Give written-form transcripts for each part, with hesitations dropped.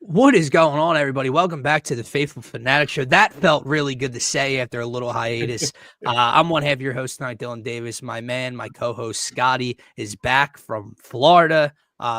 What is going on, everybody? Welcome back to the Phaithful Phanatics show. That felt really good to say after a little hiatus. I'm one half of your host tonight, Dylan Davis. My man, my co-host Scotty is back from Florida.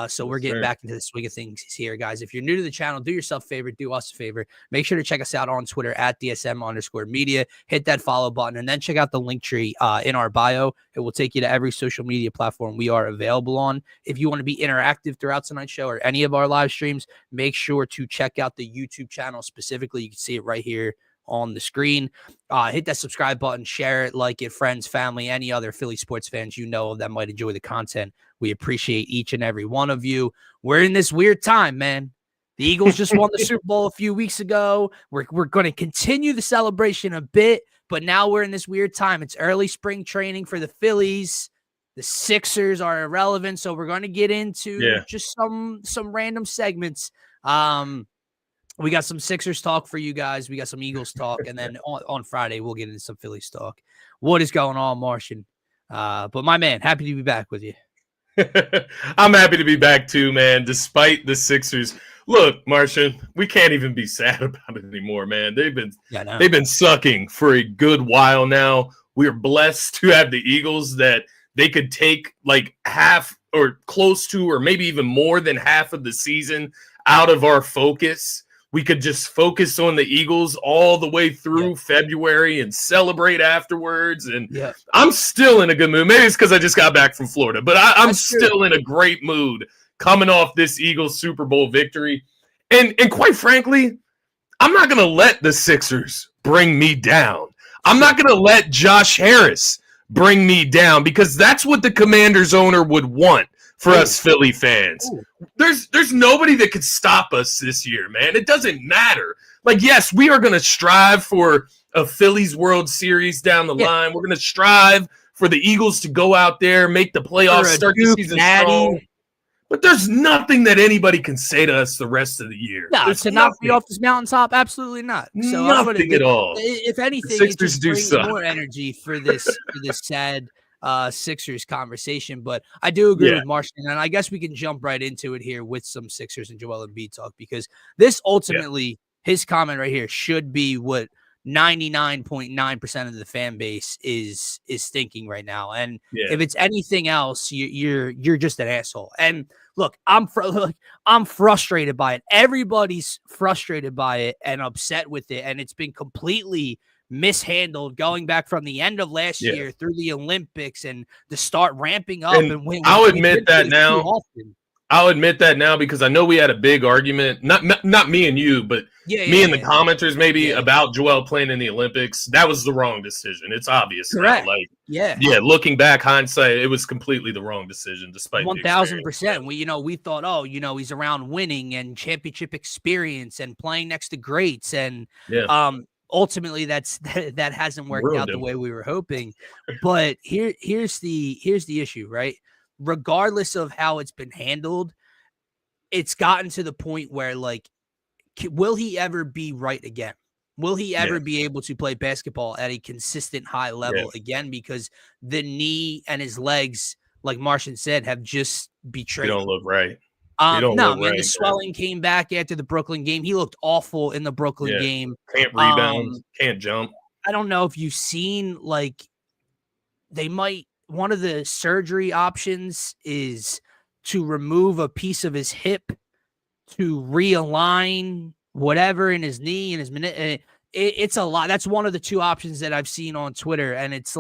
So we're getting back into the swing of things here, guys. If you're new to the channel, do yourself a favor, do us a favor. Make sure to check us out on Twitter at DSM_media. Hit that follow button and then check out the link tree in our bio. It will take you to every social media platform we are available on. If you want to be interactive throughout tonight's show or any of our live streams, make sure to check out the YouTube channel specifically. You can see it right here on the screen. Hit that subscribe button, share it, like it, friends, family, any other Philly sports fans you know that might enjoy the content. We appreciate each and every one of you. We're in this weird time, man. The Eagles just won the Super Bowl a few weeks ago. We're going to continue the celebration a bit, but now we're in this weird time. It's early spring training for the Phillies. The Sixers are irrelevant, so we're going to get into just some random segments. We got some Sixers talk for you guys. We got some Eagles talk, and then on Friday we'll get into some Phillies talk. What is going on, Martian? But my man, happy to be back with you. I'm happy to be back too, man. Despite the Sixers, look, Martian, we can't even be sad about it anymore, man. They've been sucking for a good while now. We're blessed to have the Eagles that they could take like half or close to, or maybe even more than half of the season out of our focus. We could just focus on the Eagles all the way through February and celebrate afterwards. And I'm still in a good mood. Maybe it's because I just got back from Florida, but I'm still in a great mood coming off this Eagles Super Bowl victory. And quite frankly, I'm not going to let the Sixers bring me down. I'm not going to let Josh Harris bring me down, because that's what the Commanders owner would want for us Philly fans. There's nobody that could stop us this year, man. It doesn't matter. Like, yes, we are going to strive for a Phillies World Series down the line. We're going to strive for the Eagles to go out there, make the playoffs, start the season strong. But there's nothing that anybody can say to us the rest of the year. No, to knock me off this mountaintop, absolutely not. So nothing at all. If anything, it just brings more energy for this sad Sixers conversation. But I do agree with Martian, and I guess we can jump right into it here with some Sixers and Joel Embiid talk, because this ultimately, his comment right here, should be what 99.9% of the fan base is thinking right now. And if it's anything else, you're just an asshole. And look, I'm frustrated by it. Everybody's frustrated by it and upset with it, and it's been completely mishandled going back from the end of last year through the Olympics and to start ramping up. And I'll admit that now. I'll admit that now, because I know we had a big argument, not me and you, but me and the commenters maybe about Joel playing in the Olympics. That was the wrong decision. It's obvious. Correct. Looking back, hindsight, it was completely the wrong decision, despite 1,000%. We thought, he's around winning and championship experience and playing next to greats, and ultimately that hasn't worked out the way we were hoping. But here's the issue, right? Regardless of how it's been handled, it's gotten to the point where, like, will he ever be right again? Will he ever be able to play basketball at a consistent high level again? Because the knee and his legs, like Martian said, have just betrayed him. They don't look right. The swelling came back after the Brooklyn game. He looked awful in the Brooklyn game. Can't rebound, can't jump. I don't know if you've seen, like, one of the surgery options is to remove a piece of his hip to realign whatever in his knee and his it's a lot. That's one of the two options that I've seen on Twitter, and it's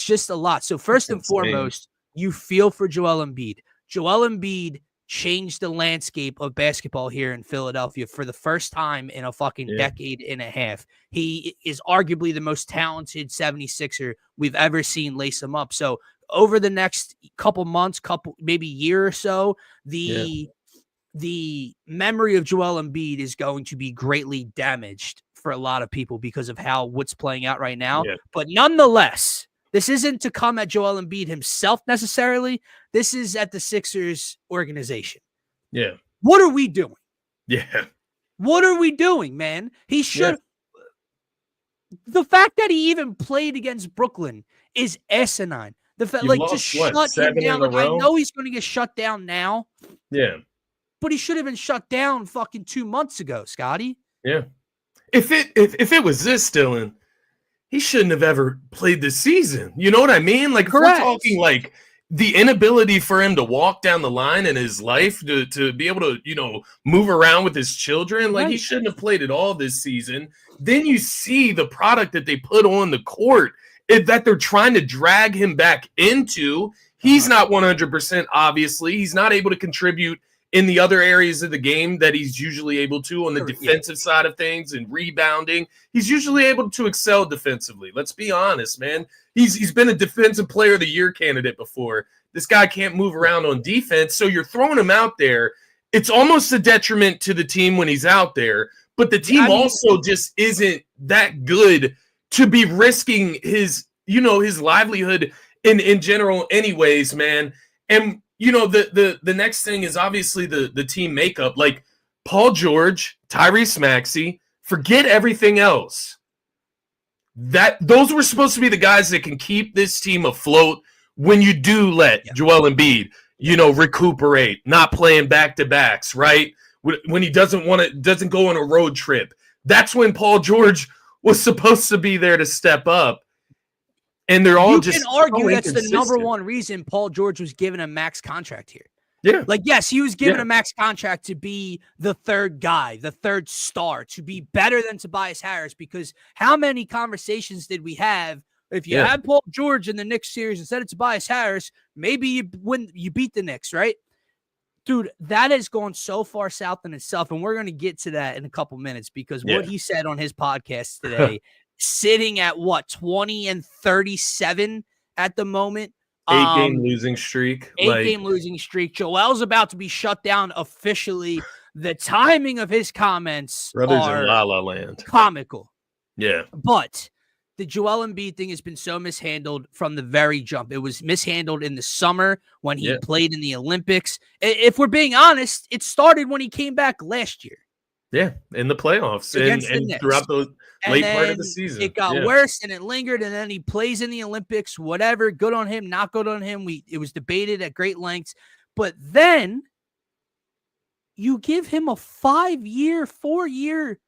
just a lot. So first and foremost, you feel for Joel Embiid. Joel Embiid changed the landscape of basketball here in Philadelphia for the first time in a fucking decade and a half. He is arguably the most talented 76er we've ever seen lace him up. So over the next couple months, maybe year or so, the memory of Joel Embiid is going to be greatly damaged for a lot of people because of what's playing out right now. But nonetheless, this isn't to come at Joel Embiid himself necessarily. This is at the Sixers organization. Yeah. What are we doing? Yeah. What are we doing, man? He should. The fact that he even played against Brooklyn is asinine. The fact, just shut him down. I know he's going to get shut down now. Yeah. but he should have been shut down fucking 2 months ago, Scotty. Yeah. If it was this, Dylan, he shouldn't have ever played this season. You know what I mean? Like, Correct. If we're talking like the inability for him to walk down the line in his life, to be able to, move around with his children, like he shouldn't have played at all this season. Then you see the product that they put on the court that they're trying to drag him back into. He's not 100%, obviously. He's not able to contribute in the other areas of the game that he's usually able to on the defensive side of things and rebounding. He's usually able to excel defensively. Let's be honest, man. He's been a defensive player of the year candidate before. This guy can't move around on defense, so you're throwing him out there. It's almost a detriment to the team when he's out there, but the team also just isn't that good to be risking his livelihood in general anyways, man. And the next thing is obviously the team makeup. Like Paul George, Tyrese Maxey, forget everything else. Those were supposed to be the guys that can keep this team afloat when you do let Joel Embiid, recuperate, not playing back-to-backs, right? When he doesn't go on a road trip. That's when Paul George was supposed to be there to step up. And they're all just. You can argue that's the number one reason Paul George was given a max contract here. Yeah. Like, yes, he was given a max contract to be the third guy, the third star, to be better than Tobias Harris, because how many conversations did we have? If you had Paul George in the Knicks series instead of Tobias Harris, maybe you beat the Knicks, right? Dude, that has gone so far south in itself, and we're going to get to that in a couple minutes, because what he said on his podcast today, sitting at 20-37 at the moment. 8-game losing streak. Game losing streak. Joel's about to be shut down officially. The timing of his comments Brothers are in La La Land. Comical. Yeah. But the Joel Embiid thing has been so mishandled from the very jump. It was mishandled in the summer when he played in the Olympics. If we're being honest, it started when he came back last year. Yeah, in the playoffs and throughout the late part of the season. It got worse and it lingered, and then he plays in the Olympics, whatever, good on him, not good on him. It was debated at great lengths. But then you give him a 4-year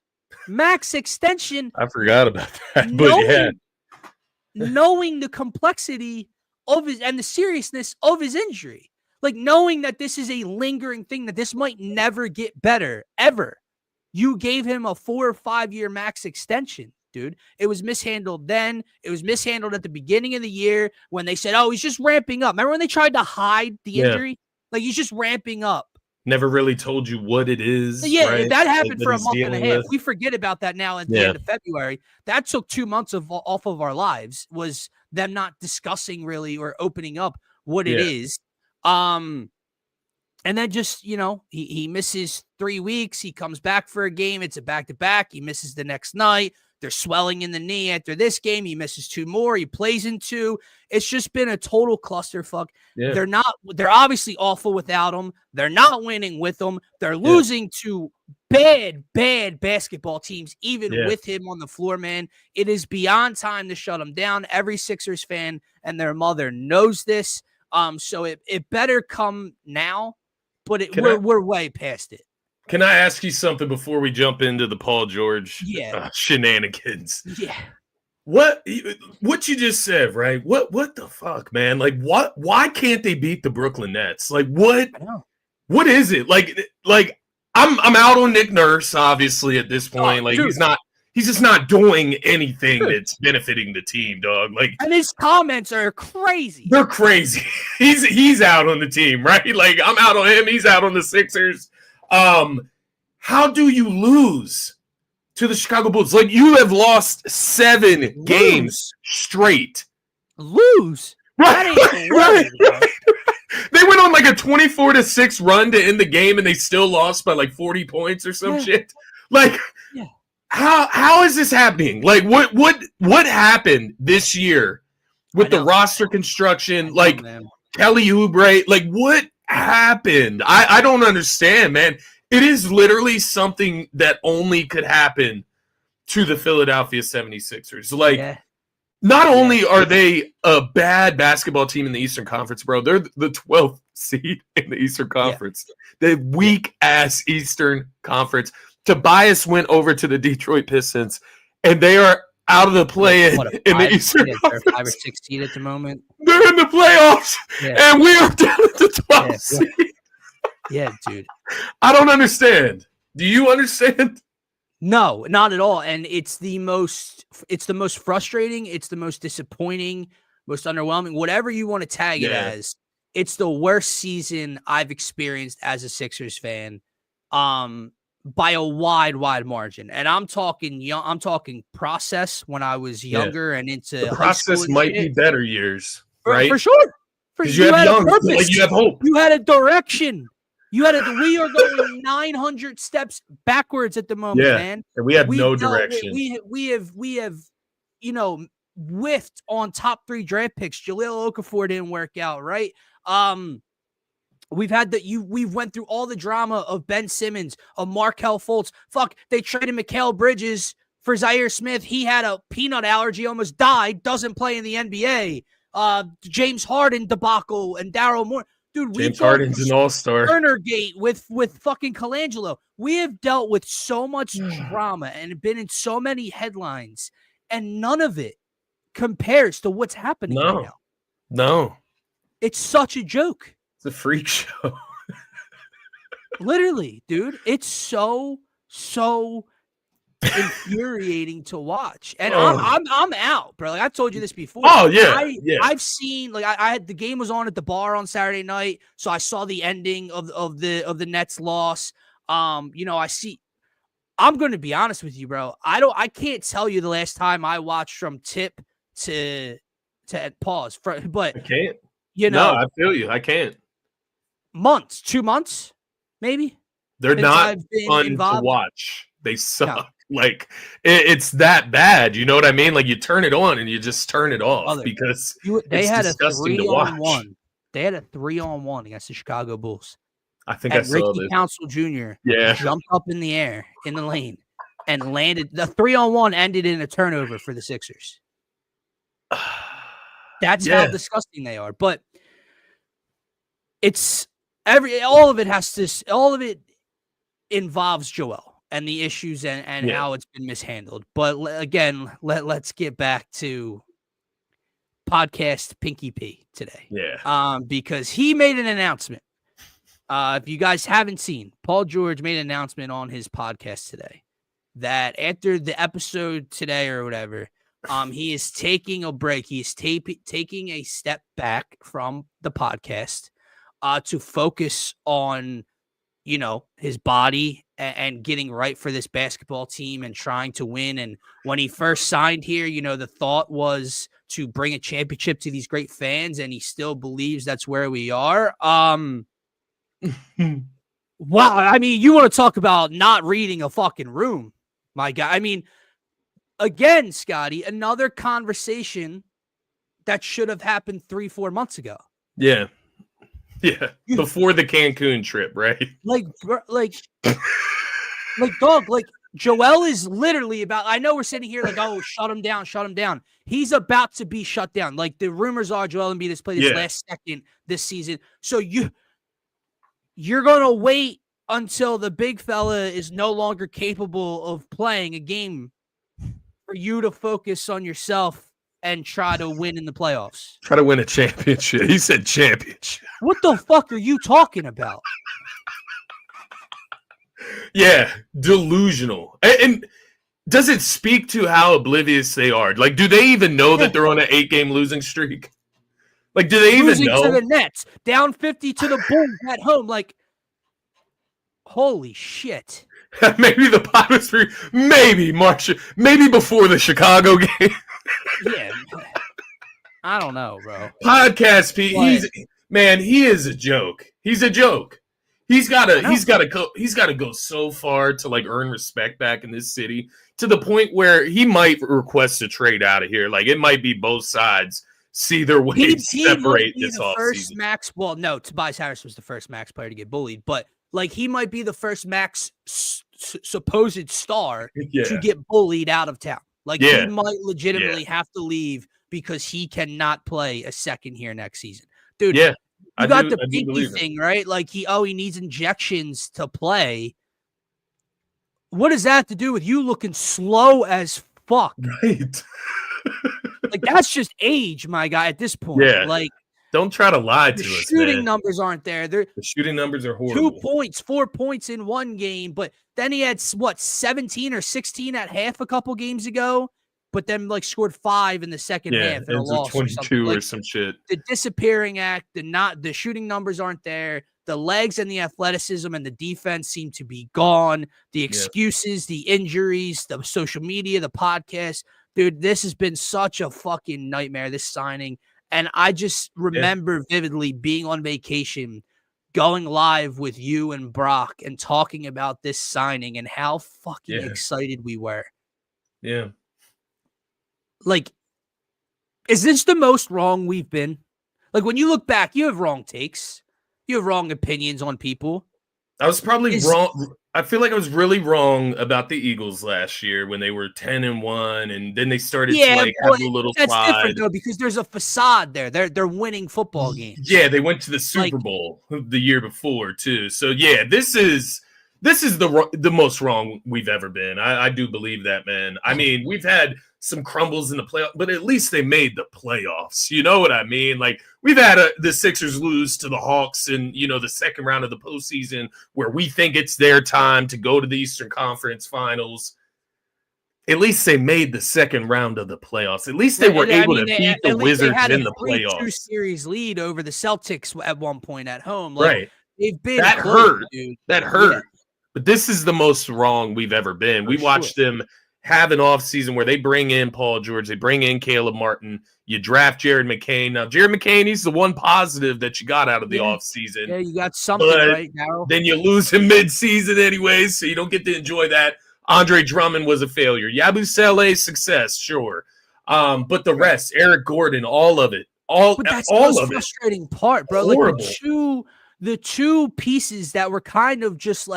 max extension. I forgot about that. Knowing the complexity of and the seriousness of his injury. Like, knowing that this is a lingering thing, that this might never get better, ever. You gave him a 4 or 5 year max extension, dude. It was mishandled then. It was mishandled at the beginning of the year when they said, oh, he's just ramping up. Remember when they tried to hide the injury? Like, he's just ramping up. Never really told you what it is. Yeah, right? that happened for a month and a half. We forget about that now at the end of February. That took 2 months off of our lives, was them not discussing really or opening up what it is. And then just, he misses 3 weeks. He comes back for a game. It's a back-to-back. He misses the next night. There's swelling in the knee after this game. He misses 2 more. He plays in 2. It's just been a total clusterfuck. Yeah. They're obviously awful without him. They're not winning with him. They're losing to bad basketball teams, even with him on the floor, man. It is beyond time to shut him down. Every Sixers fan and their mother knows this. So it better come now. But we're way past it. Can I ask you something before we jump into the Paul George shenanigans? Yeah. What you just said, right? What the fuck, man? Like, why can't they beat the Brooklyn Nets? Like, what is it? Like I'm out on Nick Nurse, obviously, at this point. Like, dude, he's just not doing anything that's benefiting the team, dog. Like, and his comments are crazy. They're crazy. He's out on the team, right? Like, I'm out on him. He's out on the Sixers. How do you lose to the Chicago Bulls? Like, you have lost 7 games straight. Lose. Right. They went on like a 24-6 run to end the game, and they still lost by like 40 points or some shit. Like, how is this happening? Like, what happened this year with the roster construction? Like, Kelly Oubre, like, what happened? I don't understand, man. It is literally something that only could happen to the Philadelphia 76ers. Like, Not only are they a bad basketball team in the Eastern Conference, bro, they're the 12th seed in the Eastern Conference. The weak-ass Eastern Conference. Tobias went over to the Detroit Pistons, and they are out of the play-in in the Eastern Conference. They're 5 or 6 seed at the moment. They're in the playoffs, and we are down at the 12th seed. Yeah, dude. I don't understand. Do you understand? No, not at all. And it's the most frustrating, it's the most disappointing, most underwhelming, whatever you want to tag it as. It's the worst season I've experienced as a Sixers fan, by a wide margin. And I'm talking process when I was younger and into the process might be better years, right? For sure. Because you have young, like you have hope. You had a direction. We are going 900 steps backwards at the moment, man. And we have no direction. We have, whiffed on top 3 draft picks. Jahlil Okafor didn't work out, right? We've went through all the drama of Ben Simmons, of Markelle Fultz. Fuck, they traded Mikal Bridges for Zaire Smith. He had a peanut allergy, almost died, doesn't play in the NBA. James Harden debacle and Daryl Morey. Dude, James Harden's an all-star. Turnergate with fucking Colangelo. We have dealt with so much drama and been in so many headlines, and none of it compares to what's happening right now. No. It's such a joke. It's a freak show. Literally, dude. It's so infuriating to watch. And I'm out, bro. Like I told you this before. Oh yeah. I've seen I had the game was on at the bar on Saturday night, so I saw the ending of the Nets loss. I'm gonna be honest with you, bro. I can't tell you the last time I watched from tip to pause. But I can't. No, I feel you. I can't. 2 months, maybe. They're not fun to watch. They suck. No. Like it's that bad, you know what I mean? Like you turn it on and you just turn it off because they had a disgusting to watch. They had a 3-on-1 against the Chicago Bulls. I think I saw Ricky this. Council Jr. Yeah, jumped up in the air in the lane and landed. The 3-on-1 ended in a turnover for the Sixers. That's how disgusting they are. But it's all of it involves Joel and the issues and how it's been mishandled. But again, let's get back to podcast Pinky P today. Yeah. Because he made an announcement. If you guys haven't seen, Paul George made an announcement on his podcast today that after the episode today or whatever, he is taking a break. He is taking a step back from the podcast to focus on, his body and getting right for this basketball team and trying to win. And when he first signed here, the thought was to bring a championship to these great fans, and he still believes that's where we are. Wow. I mean, you want to talk about not reading a fucking room, my guy. I mean, again, Scotty, another conversation that should have happened 3-4 months ago. Yeah. Yeah. Before the Cancun trip, right? Dog, Joel is literally about, I know we're sitting here like, oh, shut him down. He's about to be shut down. Like the rumors are Joel Embiid has played his last second this season. So you're going to wait until the big fella is no longer capable of playing a game for you to focus on yourself and try to win in the playoffs. Try to win a championship. He said championship. What the fuck are you talking about? Yeah, delusional. And does it speak to how oblivious they are? Like, do they even know that they're on an 8-game losing streak? Like, do they even know? Losing to the Nets, down 50 to the Bulls at home. Like, holy shit. Maybe the Pirates, maybe Marcia, maybe before the Chicago game. Yeah, I don't know, bro. Podcast Pete, he is a joke. He's a joke. He's gotta go so far to like earn respect back in this city to the point where he might request a trade out of here. Like it might be both sides see their ways separate this offseason. Tobias Harris was the first Max player to get bullied, but like he might be the first Max supposed star to get bullied out of town. Like he might legitimately have to leave because he cannot play a second here next season. Dude, yeah, you got the pinky thing, right? Like he needs injections to play. What does that have to do with you looking slow as fuck? Right. Like, that's just age, my guy, at this point. Yeah. Like, don't try to lie to us, man. The shooting numbers aren't there. The shooting numbers are horrible. 2 points, 4 points in one game, but then he had, 17 or 16 at half a couple games ago, but then, scored 5 in the second half in a loss 22 or some shit. The disappearing act, the shooting numbers aren't there. The legs and the athleticism and the defense seem to be gone. The excuses, the injuries, the social media, the podcast. Dude, this has been such a fucking nightmare, this signing. And I just remember vividly being on vacation, going live with you and Brock and talking about this signing and how fucking excited we were. Yeah. Like, is this the most wrong we've been? Like, when you look back, you have wrong takes. You have wrong opinions on people. I was probably wrong. I feel like I was really wrong about the Eagles last year when they were 10-1, and then they started to have a little that's slide. Different though, because there's a facade there. They're winning football games. Yeah, they went to the Super Bowl the year before too. So yeah, this is the most wrong we've ever been. I do believe that, man. I mean, we've had some crumbles in the playoffs, but at least they made the playoffs. You know what I mean? Like, we've had the Sixers lose to the Hawks in, the second round of the postseason, where we think it's their time to go to the Eastern Conference Finals. At least they made the second round of the playoffs. At least they were able to beat the Wizards in the playoffs. 3-2 series lead over the Celtics at one point at home. Right. They've been that close, hurt. Dude. That hurt. Yeah. But this is the most wrong we've ever been. We watched them have an offseason where they bring in Paul George, they bring in Caleb Martin, you draft Jared McCain. Now, Jared McCain, he's the one positive that you got out of the offseason. Yeah, you got something, right, Darryl? Then you lose him mid-season anyways, so you don't get to enjoy that. Andre Drummond was a failure. Yabusele, success, sure. But the rest, Eric Gordon, all of it. But that's all the of frustrating part, bro. Horrible. Like the two pieces that were kind of just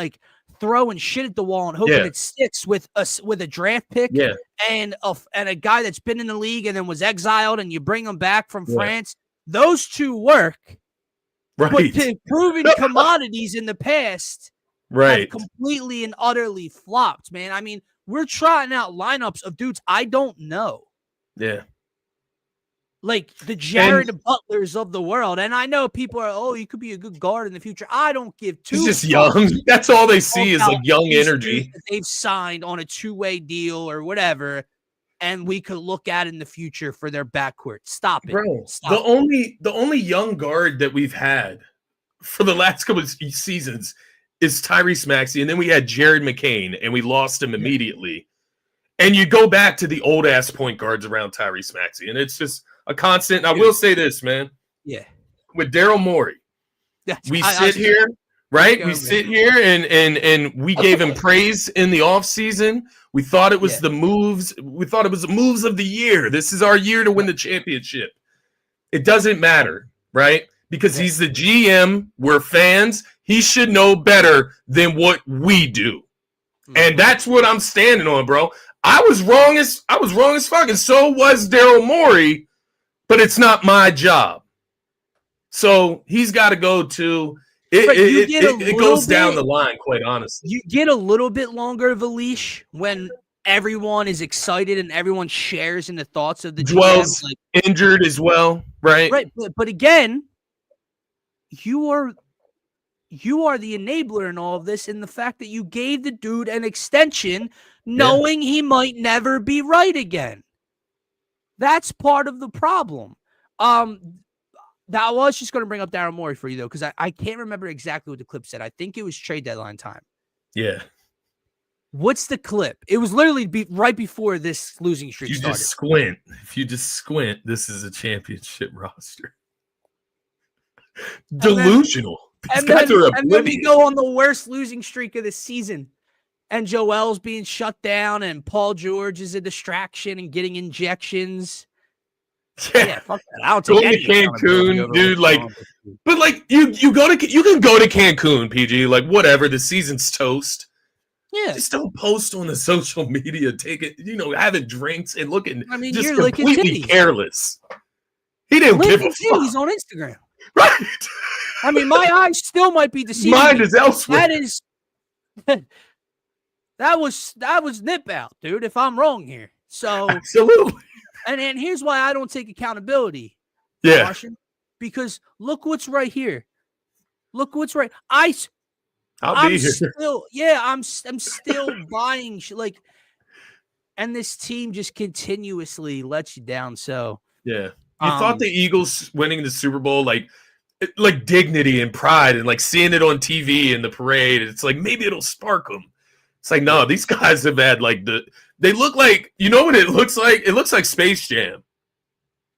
throwing shit at the wall and hoping it sticks with a draft pick and a guy that's been in the league and then was exiled and you bring him back from France. Those two work. Right. But the proven commodities in the past have completely and utterly flopped, man. I mean, we're trying out lineups of dudes I don't know. Yeah. Like the Jared Butlers of the world. And I know people are, you could be a good guard in the future. I don't give two. He's just young. That's all they see is young energy. They've signed on a 2-way deal or whatever, and we could look at in the future for their backcourt. Stop it. Bro, the only young guard that we've had for the last couple of seasons is Tyrese Maxey, and then we had Jared McCain, and we lost him immediately. And you go back to the old-ass point guards around Tyrese Maxey, and it's just a constant. I will say this, man. Yeah. With Daryl Morey, we sit here, right? We sit here and we gave him praise in the offseason. We thought it was the moves. We thought it was the moves of the year. This is our year to win the championship. It doesn't matter, right? Because he's the GM. We're fans. He should know better than what we do. And that's what I'm standing on, bro. I was wrong as fuck, and so was Daryl Morey. But it's not my job. So he's got to go to it goes down the line, quite honestly. You get a little bit longer of a leash when everyone is excited and everyone shares in the thoughts of the Dwell's injured as well, right? Right. But again, you are the enabler in all of this, in the fact that you gave the dude an extension knowing he might never be right again. That's part of the problem. I was just going to bring up Daryl Morey for you, though, because I can't remember exactly what the clip said. I think it was trade deadline time. Yeah. What's the clip? It was literally right before this losing streak started. If you just squint, this is a championship roster. Delusional. And then we go on the worst losing streak of the season. And Joel's being shut down, and Paul George is a distraction and getting injections. Yeah, fuck that. I'll take any Cancun, dude. But you can go to Cancun, PG. Like, whatever. The season's toast. Yeah. Just don't post on the social media, having drinks and looking just you're licking completely titties. careless. He didn't give a fuck. Titties on Instagram. Right. My eyes still might be deceiving Mine me. is elsewhere. That was nip out, dude, if I'm wrong here. So absolutely. And here's why I don't take accountability. Yeah. Martian, because look what's right here. Look what's right. I'll be here. I'm still buying and this team just continuously lets you down. So yeah, you thought the Eagles winning the Super Bowl, like dignity and pride, and like seeing it on TV in the parade, it's like maybe it'll spark them. It's like, no, these guys have had they look like, you know what it looks like? It looks like Space Jam.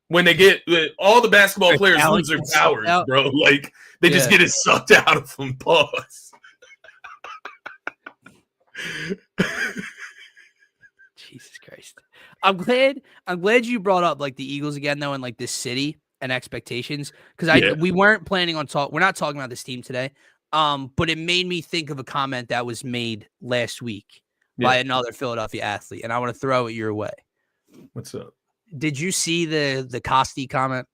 When they get all the basketball players lose their powers, bro. Like they just get it sucked out of them. Pause. Jesus Christ. I'm glad you brought up the Eagles again though, and this city and expectations. Because we weren't planning on we're not talking about this team today. But it made me think of a comment that was made last week by another Philadelphia athlete, and I want to throw it your way. What's up? Did you see the Costi comment?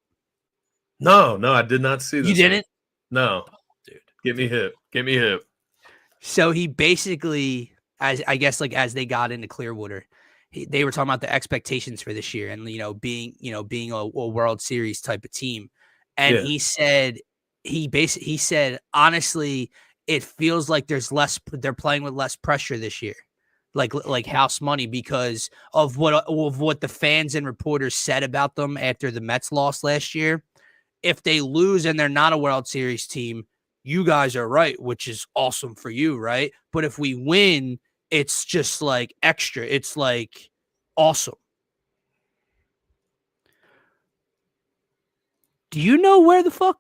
No, I did not see this. You didn't? No. Oh, dude. Get me hip. So he basically, as they got into Clearwater, they were talking about the expectations for this year and being a World Series type of team. And he said he said, honestly, it feels like they're playing with less pressure this year. Like house money because of what the fans and reporters said about them after the Mets lost last year. If they lose and they're not a World Series team, you guys are right, which is awesome for you, right? But if we win, it's just extra. It's awesome. Do you know where the fuck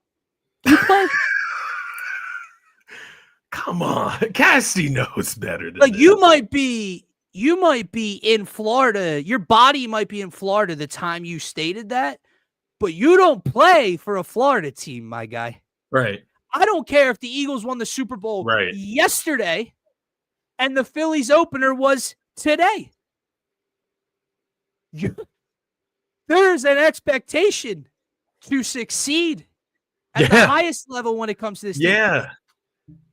you play? Come on, Cassie knows better than this. You might be in Florida. Your body might be in Florida the time you stated that, but you don't play for a Florida team, my guy. Right. I don't care if the Eagles won the Super Bowl yesterday and the Phillies opener was today. There's an expectation to succeed at the highest level when it comes to this team. Yeah.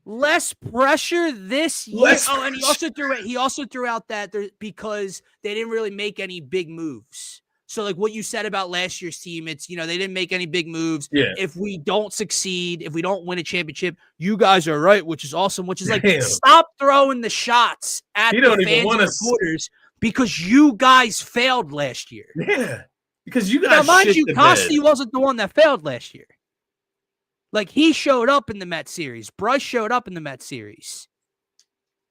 Less pressure this year. And he also threw out that because they didn't really make any big moves. So what you said about last year's team, it's they didn't make any big moves. Yeah. If we don't succeed, if we don't win a championship, you guys are right, which is awesome. Which is stop throwing the shots at the fans and reporters because you guys failed last year. Yeah, because you guys. Now, mind you, Costi wasn't the one that failed last year. He showed up in the Mets series. Bryce showed up in the Mets series.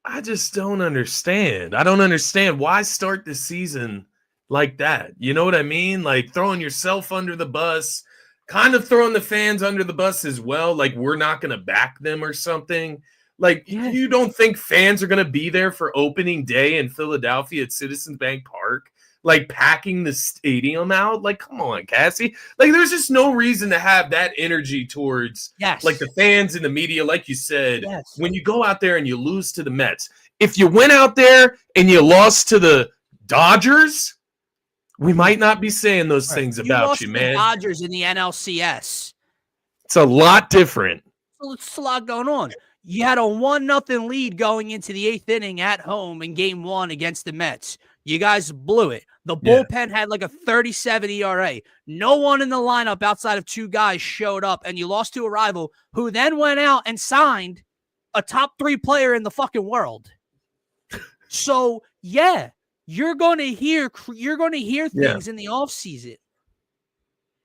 I just don't understand. I don't understand why start the season like that. You know what I mean? Throwing yourself under the bus, kind of throwing the fans under the bus as well. We're not going to back them or something. You don't think fans are going to be there for opening day in Philadelphia at Citizens Bank Park? Packing the stadium out? Come on, Cassie. there's just no reason to have that energy towards the fans and the media. Like you said, when you go out there and you lose to the Mets, if you went out there and you lost to the Dodgers, we might not be saying those things about you, man. The Dodgers in the NLCS. It's a lot different. It's a lot going on. You had a 1-0 lead going into the 8th inning at home in Game 1 against the Mets. You guys blew it. The bullpen had a 37 ERA. No one in the lineup outside of 2 guys showed up, and you lost to a rival who then went out and signed a top 3 player in the fucking world. So, you're going to hear things in the offseason.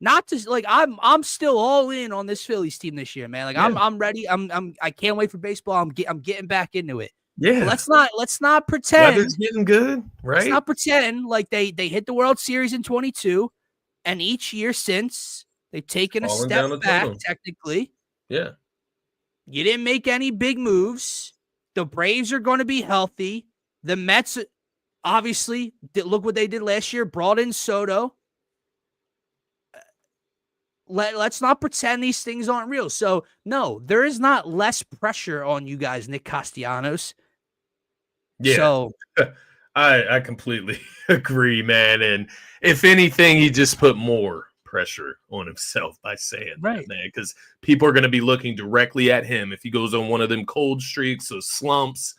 Not to I'm still all in on this Phillies team this year, man. I'm ready. I can't wait for baseball. I'm getting back into it. Yeah. Let's not pretend weather's getting good, right? Let's not pretend they hit the World Series in 22, and each year since they've taken a step back technically. Yeah. You didn't make any big moves. The Braves are going to be healthy. The Mets obviously look what they did last year, brought in Soto. Let's not pretend these things aren't real. So, no, there is not less pressure on you guys, Nick Castellanos. Yeah. So I completely agree, man. And if anything, he just put more pressure on himself by saying that, man, because people are going to be looking directly at him. If he goes on one of them cold streaks or slumps,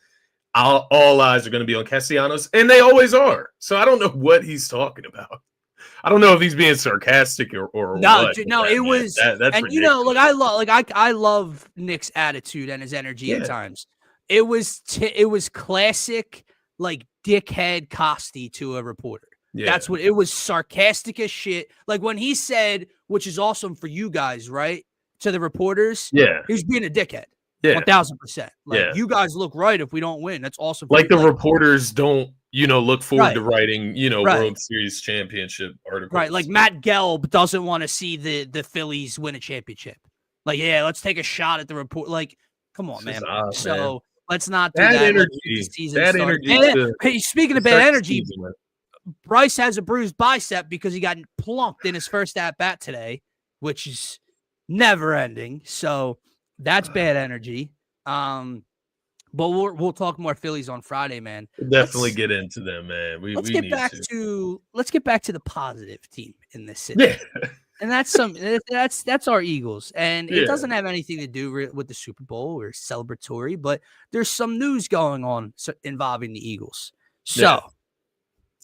all eyes are going to be on Castellanos, and they always are. So I don't know what he's talking about. I don't know if he's being sarcastic or no, what. no, it was, that's and ridiculous. you know, I love Nick's attitude and his energy at times. It was classic, like dickhead Costi to a reporter. Yeah. That's what it was, sarcastic as shit. Like when he said, which is awesome for you guys, right? To the reporters, he was being a dickhead. Yeah, 1000%. Like you guys look right if we don't win. That's awesome. Like the reporters don't, look forward to writing, World Series championship articles. Right. Like Matt Gelb doesn't want to see the Phillies win a championship. Like, yeah, let's take a shot at the report. Like, come on, man. So let's not do that. Energy. Bad energy. Hey, speaking of bad energy, Bryce has a bruised bicep because he got plunked in his first at bat today, which is never ending. So that's bad energy. But we'll talk more Phillies on Friday, man. We'll definitely get into them, man. Let's get back to the positive team in this city. Yeah. And that's our Eagles. And it doesn't have anything to do with the Super Bowl or celebratory, but there's some news going on involving the Eagles. So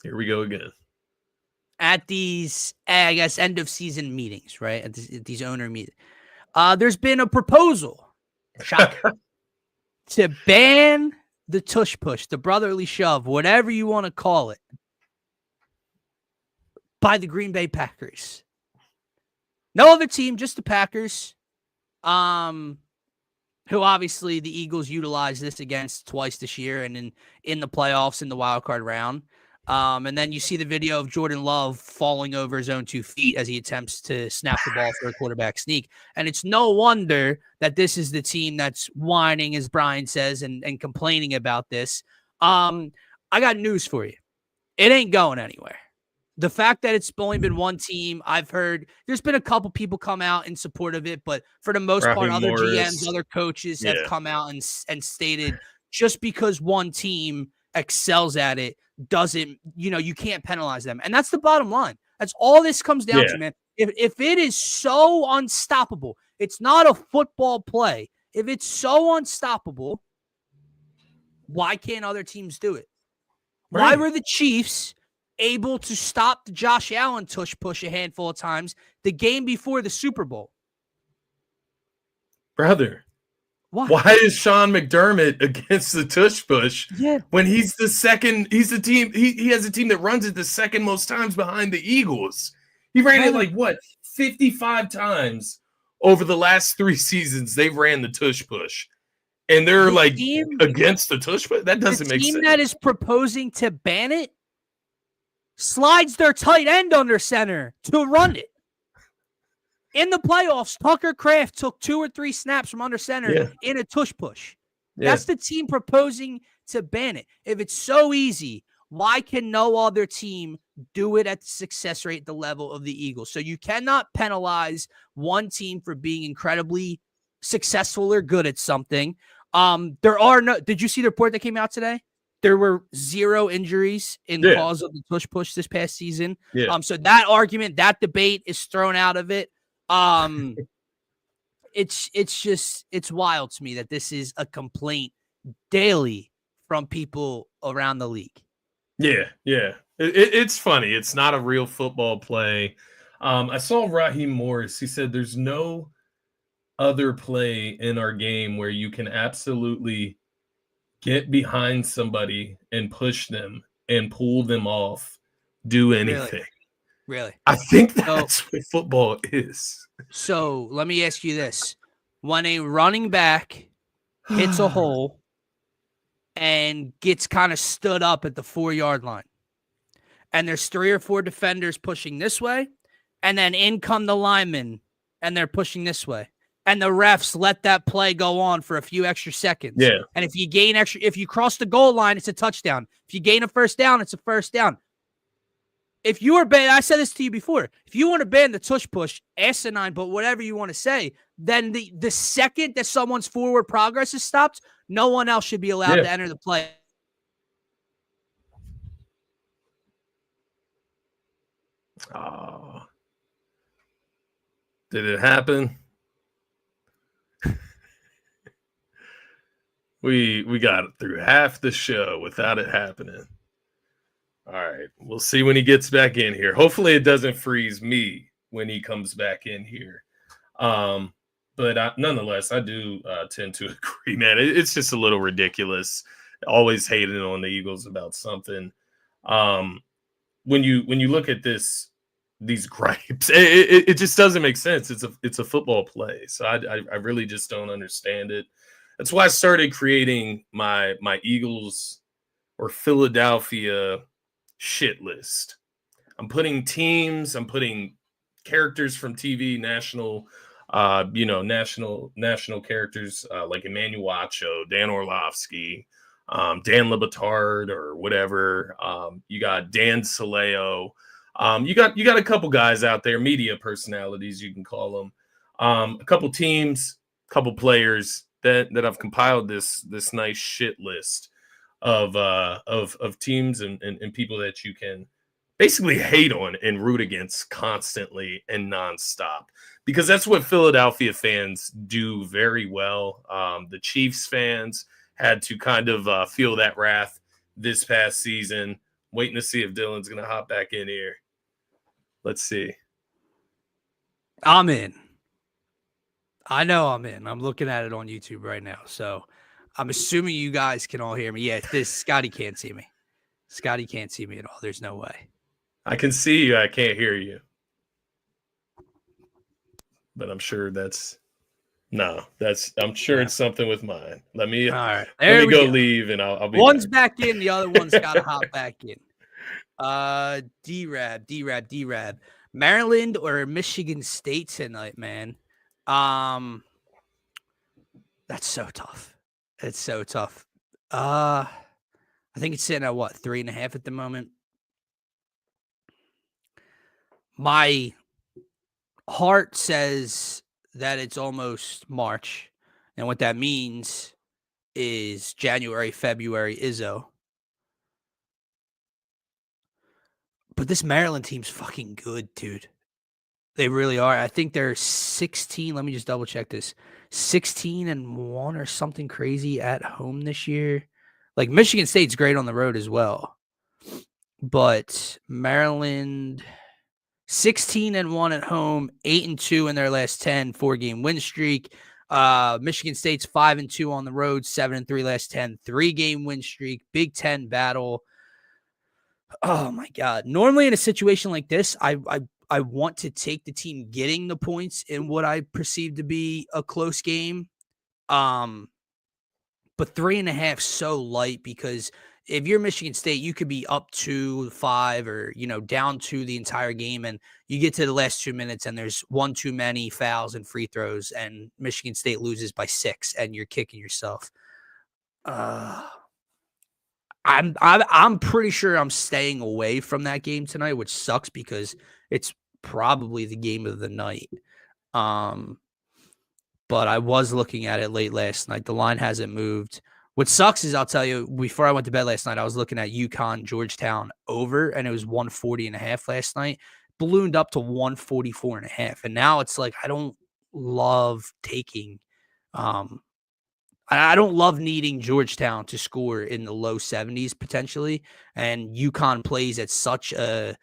here we go again. At these, I guess, end of season meetings, right? At these owner meetings, there's been a proposal, shocker, to ban the tush push, the brotherly shove, whatever you want to call it, by the Green Bay Packers. No other team, just the Packers, who obviously the Eagles utilized this against twice this year and in the playoffs in the wild card round. And then you see the video of Jordan Love falling over his own 2 feet as he attempts to snap the ball for a quarterback sneak. And it's no wonder that this is the team that's whining, as Brian says, and complaining about this. I got news for you. It ain't going anywhere. The fact that it's only been one team, I've heard there's been a couple people come out in support of it, but for the most part, other GMs, other coaches have come out and stated just because one team excels at it doesn't, you can't penalize them. And that's the bottom line. That's all this comes down to, man. If it is so unstoppable, it's not a football play. If it's so unstoppable, why can't other teams do it? Right. Why were the Chiefs able to stop the Josh Allen tush push a handful of times the game before the Super Bowl? Brother, why is Sean McDermott against the tush push when he's the second? He's the team. He has a team that runs it the second most times behind the Eagles. He ran it 55 times over the last 3 seasons. They've ran the tush push, and they're against the tush push. That doesn't make sense. The team that is proposing to ban it slides their tight end under center to run it. In the playoffs, Tucker Kraft took 2 or 3 snaps from under center in a tush push. That's the team proposing to ban it. If it's so easy, why can no other team do it at the success rate, the level of the Eagles? So you cannot penalize one team for being incredibly successful or good at something. Did you see the report that came out today? There were 0 injuries in cause of the tush push this past season. So that argument, that debate is thrown out of it. It's wild to me that this is a complaint daily from people around the league. It's funny. It's not a real football play. I saw Raheem Morris. He said there's no other play in our game where you can absolutely get behind somebody and push them and pull them off, do anything. Really? I think that's what football is. So let me ask you this. When a running back hits a hole and gets kind of stood up at the 4-yard line, and there's 3 or 4 defenders pushing this way, and then in come the linemen, and they're pushing this way, and the refs let that play go on for a few extra seconds. And if you cross the goal line, it's a touchdown. If you gain a first down, it's a first down. If you were banned, I said this to you before, if you want to ban the tush push, asinine, but whatever you want to say, then the second that someone's forward progress is stopped, no one else should be allowed to enter the play Oh, did it happen? We got through half the show without it happening. All right, we'll see when he gets back in here. Hopefully, it doesn't freeze me when he comes back in here. But nonetheless, I do tend to agree, man. It's just a little ridiculous. Always hating on the Eagles about something. When you look at these gripes, it just doesn't make sense. It's a football play, so I really just don't understand it. That's why I started creating my Eagles or Philadelphia shit list. I'm putting teams, I'm putting characters from TV, national national characters like Emmanuel Acho, Dan Orlovsky, Dan Lebatard, or whatever. You got Dan Saleo. You got a couple guys out there, media personalities, you can call them. A couple teams, couple players that I've compiled this nice shit list of teams and people that you can basically hate on and root against constantly and nonstop, because that's what Philadelphia fans do very well. The Chiefs fans had to kind of feel that wrath this past season. Waiting to see if Dylan's going to hop back in here. Let's see. I'm in. I know I'm in. I'm looking at it on YouTube right now. So I'm assuming you guys can all hear me. Yeah, Scotty can't see me. Scotty can't see me at all. There's no way. I can see you. I can't hear you. But I'm sure I'm sure it's something with mine. Let me go leave and I'll be One's back in, the other one's got to hop back in. D-Rab. Maryland or Michigan State tonight, man. That's so tough. It's so tough. I think it's sitting at 3.5 at the moment. My heart says that it's almost March, and what that means is January, February, Izzo. But this Maryland team's fucking good, dude. They really are. I think they're 16. Let me just double check this. 16-1 or something crazy at home this year. Like, Michigan State's great on the road as well. But Maryland, 16-1 at home, 8-2 in their last 10, 4-game win streak. Michigan State's 5-2 on the road, 7-3 last 10, 3-game win streak. Big Ten battle. Oh my God. Normally in a situation like this, I want to take the team getting the points in what I perceive to be a close game. But 3.5 so light, because if you're Michigan State, you could be up 2-5 or, down 2 the entire game, and you get to the last 2 minutes and there's one too many fouls and free throws, and Michigan State loses by 6 and you're kicking yourself. I'm pretty sure I'm staying away from that game tonight, which sucks because it's probably the game of the night. But I was looking at it late last night. The line hasn't moved. What sucks is, I'll tell you, before I went to bed last night, I was looking at UConn Georgetown over, and it was 140.5 last night. Ballooned up to 144.5, and now it's like I don't love taking. I don't love needing Georgetown to score in the low 70s potentially, and UConn plays at such a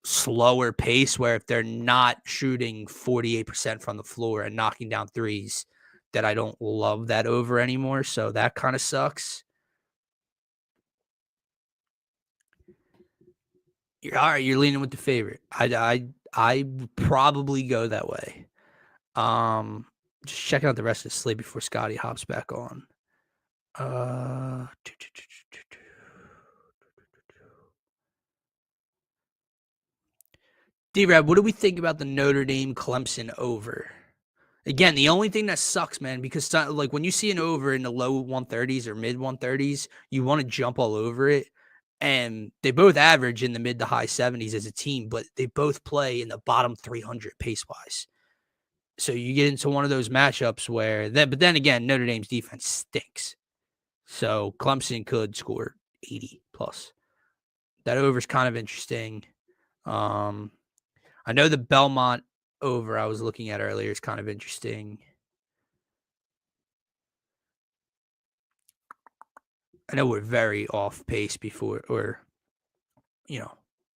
slower pace where if they're not shooting 48% from the floor and knocking down threes, that I don't love that over anymore. So that kind of sucks. All right, you're leaning with the favorite. I probably go that way. Just checking out the rest of the slate before Scotty hops back on. D-Rab, what do we think about the Notre Dame Clemson over? Again, the only thing that sucks, man, because like when you see an over in the low 130s or mid 130s, you want to jump all over it. And they both average in the mid to high 70s as a team, but they both play in the bottom 300 pace-wise. So you get into one of those matchups where but then again, Notre Dame's defense stinks. So Clemson could score 80 plus. That over is kind of interesting. I know the Belmont over I was looking at earlier is kind of interesting. I know we're very off pace before, or,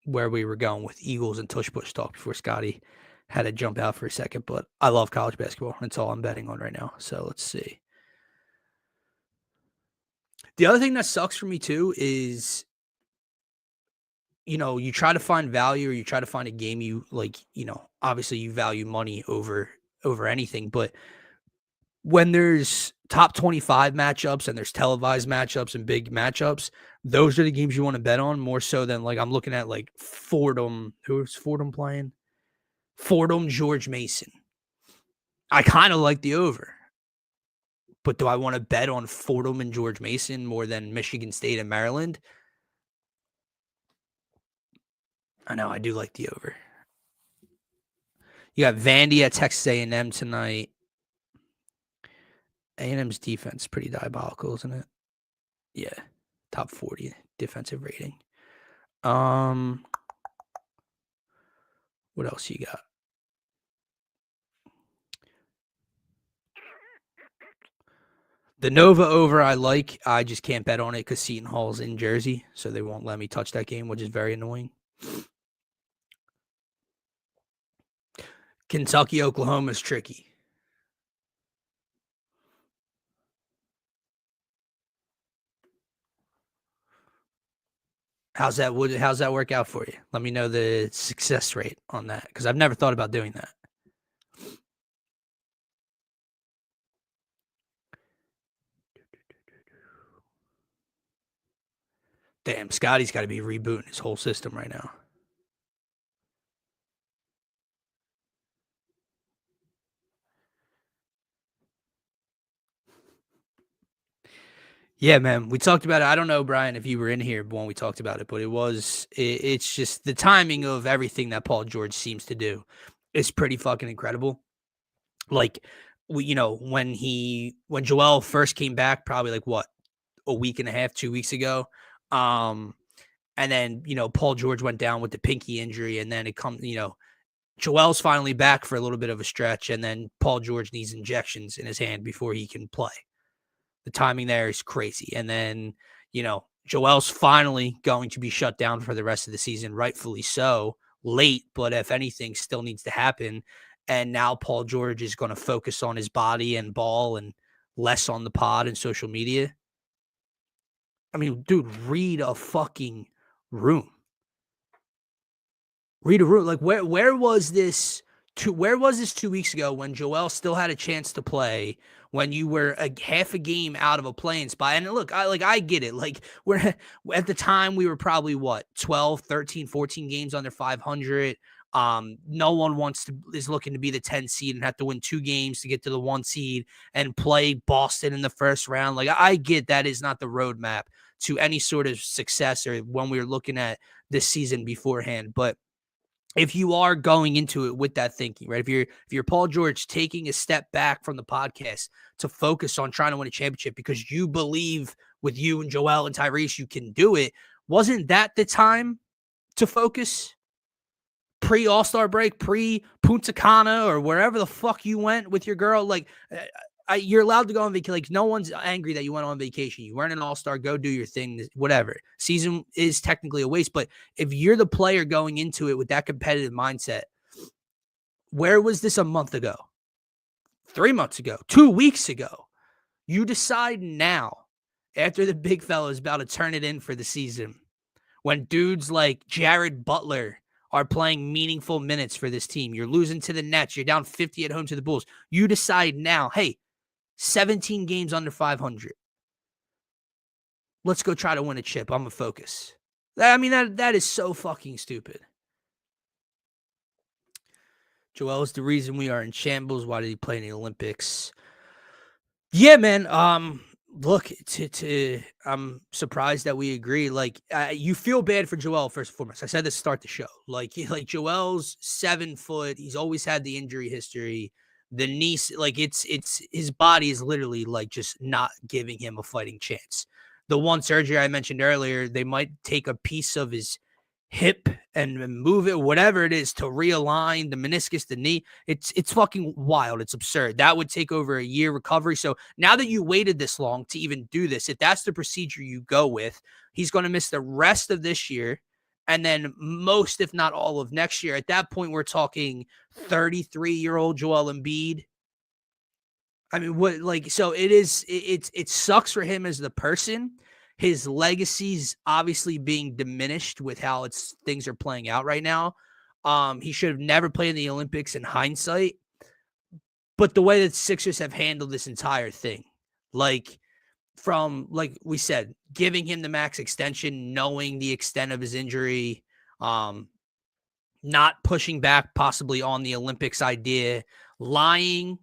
where we were going with Eagles and Tush Push talk before Scotty had to jump out for a second, but I love college basketball. That's all I'm betting on right now. So let's see. The other thing that sucks for me too is, you try to find value, or you try to find a game you like, obviously you value money over anything, but when there's top 25 matchups and there's televised matchups and big matchups, those are the games you want to bet on more so than, like, I'm looking at like Fordham. Who's Fordham playing? Fordham, George Mason. I kind of like the over, but do I want to bet on Fordham and George Mason more than Michigan State and Maryland? I know I do like the over. You got Vandy at Texas A&M tonight. A&M's defense is pretty diabolical, isn't it? Yeah, top 40 defensive rating. What else you got? The Nova over I like. I just can't bet on it because Seton Hall's in Jersey, so they won't let me touch that game, which is very annoying. Kentucky, Oklahoma is tricky. How's that work out for you? Let me know the success rate on that, because I've never thought about doing that. Damn, Scotty's got to be rebooting his whole system right now. Yeah, man, we talked about it. I don't know, Brian, if you were in here when we talked about it, but it's just the timing of everything that Paul George seems to do is pretty fucking incredible. Like, when Joel first came back, probably like what, a week and a half, 2 weeks ago. And then, Paul George went down with the pinky injury, and then it comes, Joel's finally back for a little bit of a stretch, and then Paul George needs injections in his hand before he can play. The timing there is crazy. And then, Joel's finally going to be shut down for the rest of the season, rightfully so, late, but if anything still needs to happen. And now Paul George is going to focus on his body and ball and less on the pod and social media. I mean, dude, read a fucking room. Read a room. Like, where was this 2 weeks ago when Joel still had a chance to play, when you were a half a game out of a playing spot? And look, I get it. Like, we're at the time we were probably 12, 13, 14 games under 500. No one is looking to be the 10 seed and have to win 2 games to get to the 1 seed and play Boston in the first round. Like, I get that is not the roadmap to any sort of success, or when we were looking at this season beforehand. But if you are going into it with that thinking, right? If you're Paul George, taking a step back from the podcast to focus on trying to win a championship because you believe with you and Joel and Tyrese you can do it, wasn't that the time to focus? Pre-All-Star break, pre-Punta Cana, or wherever the fuck you went with your girl. Like, you're allowed to go on vacation. Like, no one's angry that you went on vacation. You weren't an all-star. Go do your thing, whatever. Season is technically a waste, but if you're the player going into it with that competitive mindset, where was this a month ago, 3 months ago, 2 weeks ago? You decide now, after the big fella is about to turn it in for the season, when dudes like Jared Butler are playing meaningful minutes for this team. You're losing to the Nets. You're down 50 at home to the Bulls. You decide now, hey, 17 games under 500. Let's go try to win a chip. I'm going to focus. I mean, that is so fucking stupid. Joel is the reason we are in shambles. Why did he play in the Olympics? Yeah, man. Look, I'm surprised that we agree. Like, you feel bad for Joel, first and foremost. I said this to start the show. Like Joel's 7 foot. He's always had the injury history. The knee, like, it's his body is literally like just not giving him a fighting chance. The one surgery I mentioned earlier, they might take a piece of his hip and move it, whatever it is, to realign the meniscus, the knee. It's fucking wild. It's absurd. That would take over a year recovery. So now that you waited this long to even do this, if that's the procedure you go with, he's going to miss the rest of this year and then most, if not all, of next year. At that point, we're talking 33-year-old Joel Embiid. I mean, what, like, so it sucks for him as the person. His legacy's obviously being diminished with how things are playing out right now. He should have never played in the Olympics in hindsight. But the way that Sixers have handled this entire thing, like we said, giving him the max extension, knowing the extent of his injury, not pushing back possibly on the Olympics idea, lying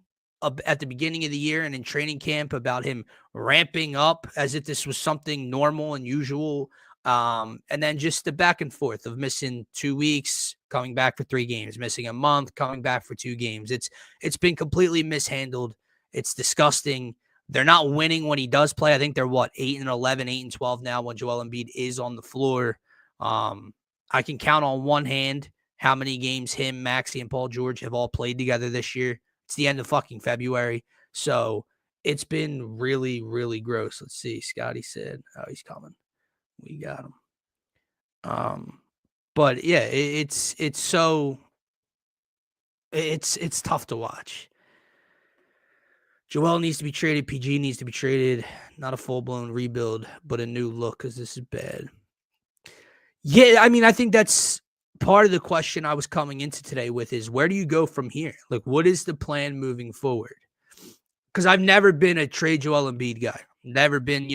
at the beginning of the year and in training camp about him ramping up as if this was something normal and usual. And then just the back and forth of missing 2 weeks, coming back for 3 games, missing a month, coming back for 2 games. It's been completely mishandled. It's disgusting. They're not winning when he does play. I think they're 8-11, 8-12 now when Joel Embiid is on the floor. I can count on one hand how many games him, Maxey, and Paul George have all played together this year. It's the end of fucking February. So it's been really, really gross. Let's see. Scotty said, oh, he's coming. We got him. But yeah, it's tough to watch. Joel needs to be traded. PG needs to be traded. Not a full-blown rebuild, but a new look because this is bad. Yeah, I mean, I think that's part of the question I was coming into today with is where do you go from here? Like, what is the plan moving forward? Because I've never been a trade Joel Embiid guy. Never been,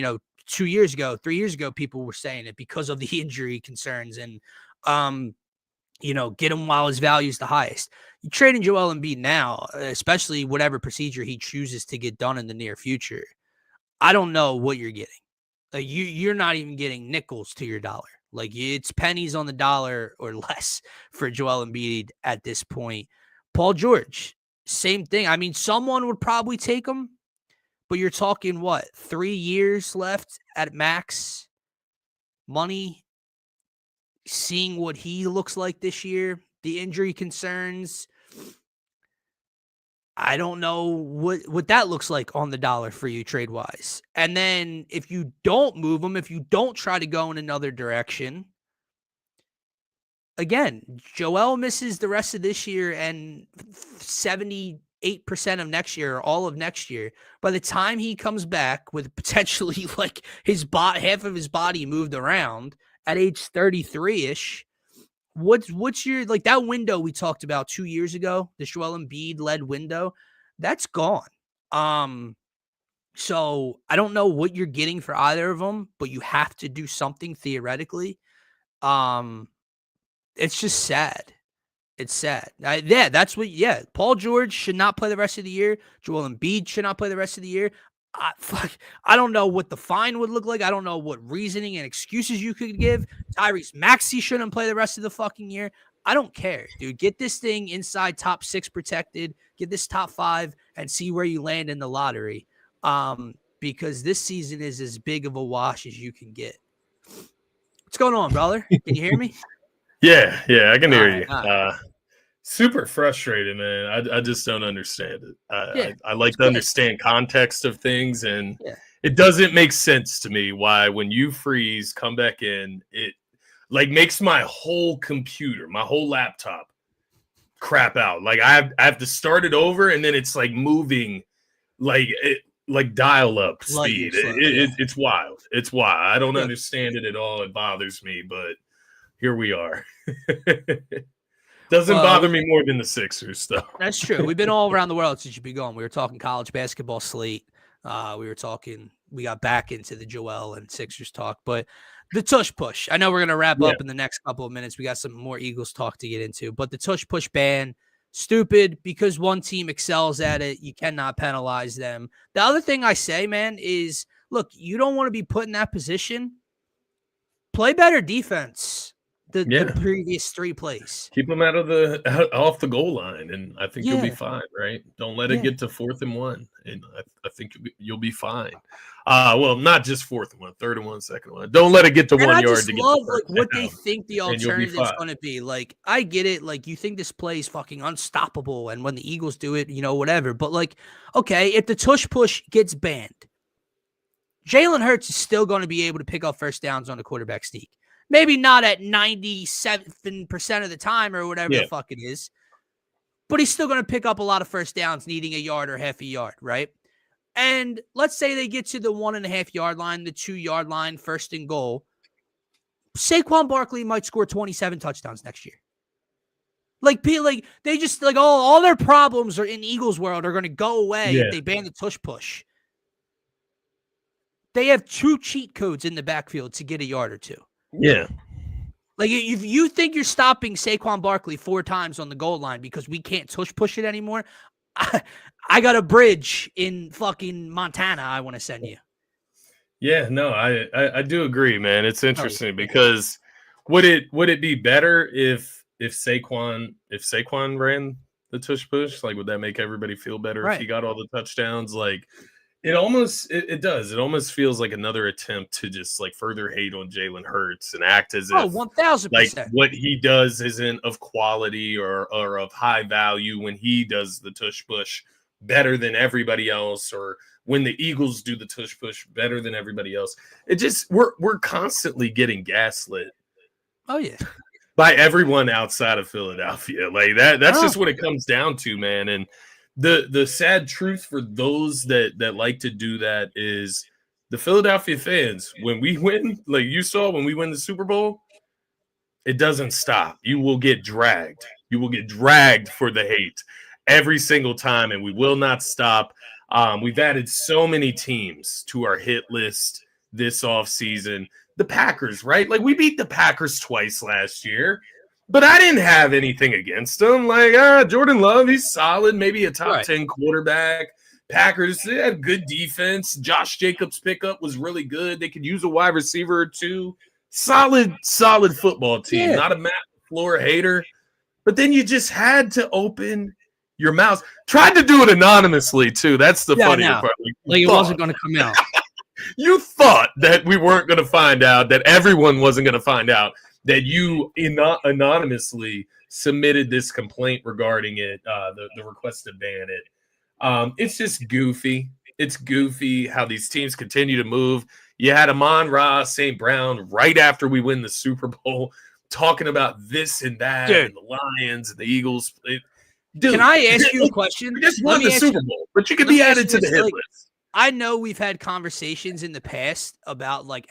2 years ago, 3 years ago, people were saying it because of the injury concerns and, get him while his value is the highest. You trading Joel Embiid now, especially whatever procedure he chooses to get done in the near future. I don't know what you're getting. Like you're not even getting nickels to your dollar. Like it's pennies on the dollar or less for Joel Embiid at this point. Paul George, same thing. I mean, someone would probably take him, but you're talking 3 years left at max money. Seeing what he looks like this year, the injury concerns. I don't know what that looks like on the dollar for you trade-wise. And then if you don't move him, if you don't try to go in another direction, again, Joel misses the rest of this year and 78% of next year, or all of next year. By the time he comes back with potentially like half of his body moved around at age 33-ish, what's your, like, that window we talked about 2 years ago, the Joel Embiid led window, that's gone. So I don't know what you're getting for either of them, but you have to do something theoretically. It's just sad. It's sad. Paul George should not play the rest of the year. Joel Embiid should not play the rest of the year. I don't know what the fine would look like. I don't know what reasoning and excuses you could give. Tyrese Maxey shouldn't play the rest of the fucking year. I don't care, dude. Get this thing inside top 6 protected. Get this top 5 and see where you land in the lottery. Because this season is as big of a wash as you can get. What's going on, brother? Can you hear me? Yeah, I can hear you. Super frustrated, man. I just don't understand it. I like to understand context of things, and it doesn't make sense to me why when you freeze, come back in, it like makes my whole computer, my whole laptop crap out. Like I have to start it over, and then it's like moving like dial up speed. It's wild. It's wild. I don't understand it at all. It bothers me, but here we are. Doesn't bother me more than the Sixers, though. That's true. We've been all around the world since you've been going. We were talking college basketball slate. We got back into the Joel and Sixers talk, but the Tush push. I know we're going to wrap up in the next couple of minutes. We got some more Eagles talk to get into, but the Tush push ban, stupid because one team excels at it. You cannot penalize them. The other thing I say, man, is look, you don't want to be put in that position. Play better defense. the previous 3 plays. Keep them off the goal line, and I think you'll be fine, right? Don't let it get to 4th and 1, and I think you'll be fine. Well, not just 4th and 1, 3rd and 1, 2nd and 1. Don't let it get to 1 yard. I just love what they think the alternative is going to be. Like, I get it. Like, you think this play is fucking unstoppable, and when the Eagles do it, whatever. But like, okay, if the tush push gets banned, Jalen Hurts is still going to be able to pick up first downs on the quarterback sneak. Maybe not at 97% of the time or whatever the fuck it is, but he's still going to pick up a lot of first downs needing a yard or half a yard, right? And let's say they get to the 1.5 yard line, the 2 yard line, 1st and goal. Saquon Barkley might score 27 touchdowns next year. Like they just all their problems are in Eagles world are going to go away if they ban the tush push. They have 2 cheat codes in the backfield to get a yard or 2. Yeah. Like, if you think you're stopping Saquon Barkley 4 times on the goal line because we can't tush push it anymore, I got a bridge in fucking Montana I want to send you. Yeah, no, I do agree, man. It's interesting because would it be better if Saquon ran the tush push? Like, would that make everybody feel better if he got all the touchdowns? Like, it does. It almost feels like another attempt to just like further hate on Jalen Hurts and act as if 1,000%. like what he does isn't of quality or of high value when he does the tush push better than everybody else, or when the Eagles do the tush push better than everybody else. It just we're constantly getting gaslit. Oh yeah. By everyone outside of Philadelphia. Like that's just what it comes down to, man. And the sad truth for those that like to do that is the Philadelphia fans, when we win, like you saw when we win the Super Bowl, it doesn't stop. You will get dragged. You will get dragged for the hate every single time, and we will not stop. We've added so many teams to our hit list this offseason. The Packers, right? Like, we beat the Packers twice last year, but I didn't have anything against them. Like, Jordan Love, he's solid, maybe a top 10 quarterback. Packers, they have good defense. Josh Jacobs' pickup was really good. They could use a wide receiver or 2. Solid football team. Yeah. Not a Matt LaFleur hater. But then you just had to open your mouth. Tried to do it anonymously, too. That's the funny part. Like it wasn't going to come out. You thought that we weren't going to find out, that everyone wasn't going to find out, that you anonymously submitted this complaint regarding it, the request to ban it. It's just goofy. It's goofy how these teams continue to move. You had Amon-Ra St. Brown right after we win the Super Bowl talking about this and that, and the Lions and the Eagles. Can I ask you a question? We just won the Super Bowl, but you could be added to the hit list. I know we've had conversations in the past about like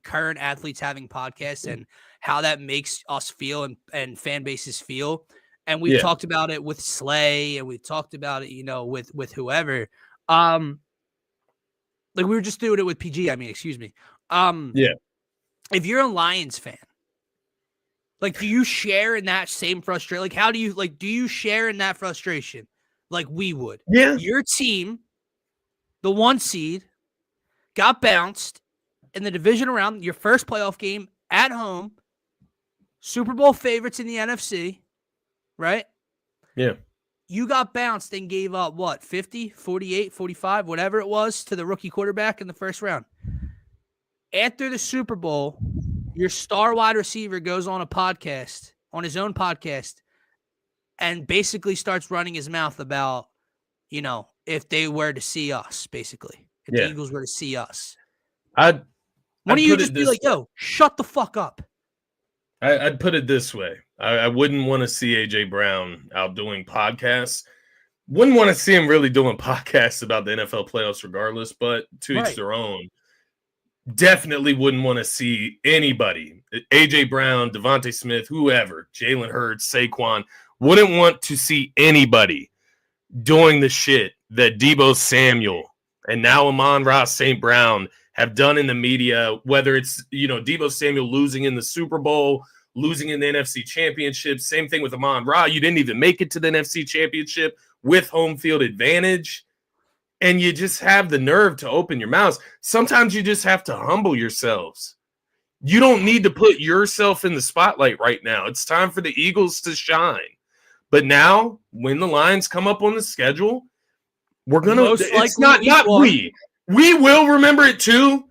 current athletes having podcasts and how that makes us feel and fan bases feel. And we've talked about it with Slay, and we've talked about it, with whoever. Like we were just doing it with PG. I mean, excuse me. If you're a Lions fan, like, do you share in that same frustration? Like, how do you share in that frustration? Like we would. Yeah. Your team, the 1 seed, got bounced in the division round, your first playoff game at home, Super Bowl favorites in the NFC, right? Yeah. You got bounced and gave up, 50, 48, 45, whatever it was, to the rookie quarterback in the first round. After the Super Bowl, your star wide receiver goes on his own podcast, and basically starts running his mouth about, if they were to see us, basically. If the Eagles were to see us. Why don't you just be like, yo, shut the fuck up? I'd put it this way. I wouldn't want to see A.J. Brown out doing podcasts. Wouldn't want to see him really doing podcasts about the NFL playoffs regardless, but to each their own. Definitely wouldn't want to see anybody, A.J. Brown, Devontae Smith, whoever, Jalen Hurts, Saquon, wouldn't want to see anybody doing the shit that Deebo Samuel and now Amon-Ra St. Brown have done in the media, whether it's, Deebo Samuel losing in the Super Bowl, losing in the NFC Championship. Same thing with Amon-Ra. You didn't even make it to the NFC Championship with home field advantage. And you just have the nerve to open your mouths. Sometimes you just have to humble yourselves. You don't need to put yourself in the spotlight right now. It's time for the Eagles to shine. But now, when the Lions come up on the schedule, we're gonna. It's not we. We will remember it too.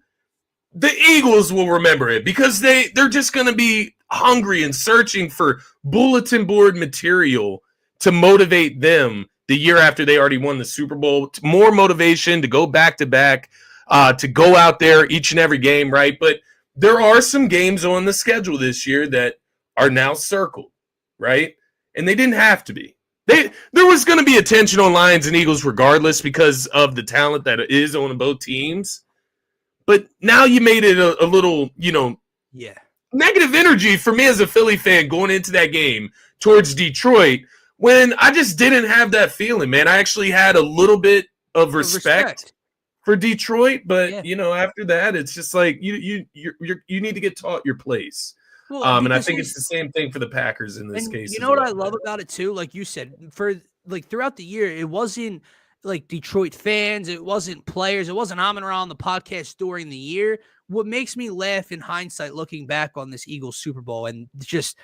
The Eagles will remember it because they're just gonna be hungry and searching for bulletin board material to motivate them the year after they already won the Super Bowl. More motivation to go back to back, to go out there each and every game, right? But there are some games on the schedule this year that are now circled, right? And they didn't have to be. There was going to be attention on Lions and Eagles regardless because of the talent that is on both teams. But now you made it a little, negative energy for me as a Philly fan going into that game towards Detroit when I just didn't have that feeling, man. I actually had a little bit of respect for Detroit, but after that, it's just like you need to get taught your place. Well, and I think it's the same thing for the Packers in this case. You know what I love about it too? Like you said, for like throughout the year, it wasn't like Detroit fans, it wasn't players, it wasn't Amon Ra on the podcast during the year. What makes me laugh in hindsight, looking back on this Eagles Super Bowl and just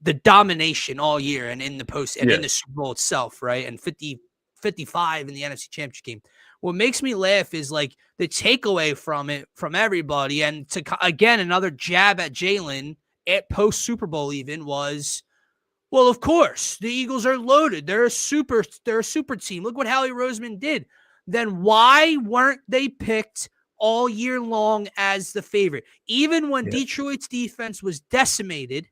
the domination all year and in the post and in the Super Bowl itself, right? And 50-55 in the NFC Championship game. What makes me laugh is like the takeaway from it, from everybody, and to again another jab at Jalen at post Super Bowl even was, well, of course the Eagles are loaded. They're a super team. Look what Howie Roseman did. Then why weren't they picked all year long as the favorite? Even when Detroit's defense was decimated,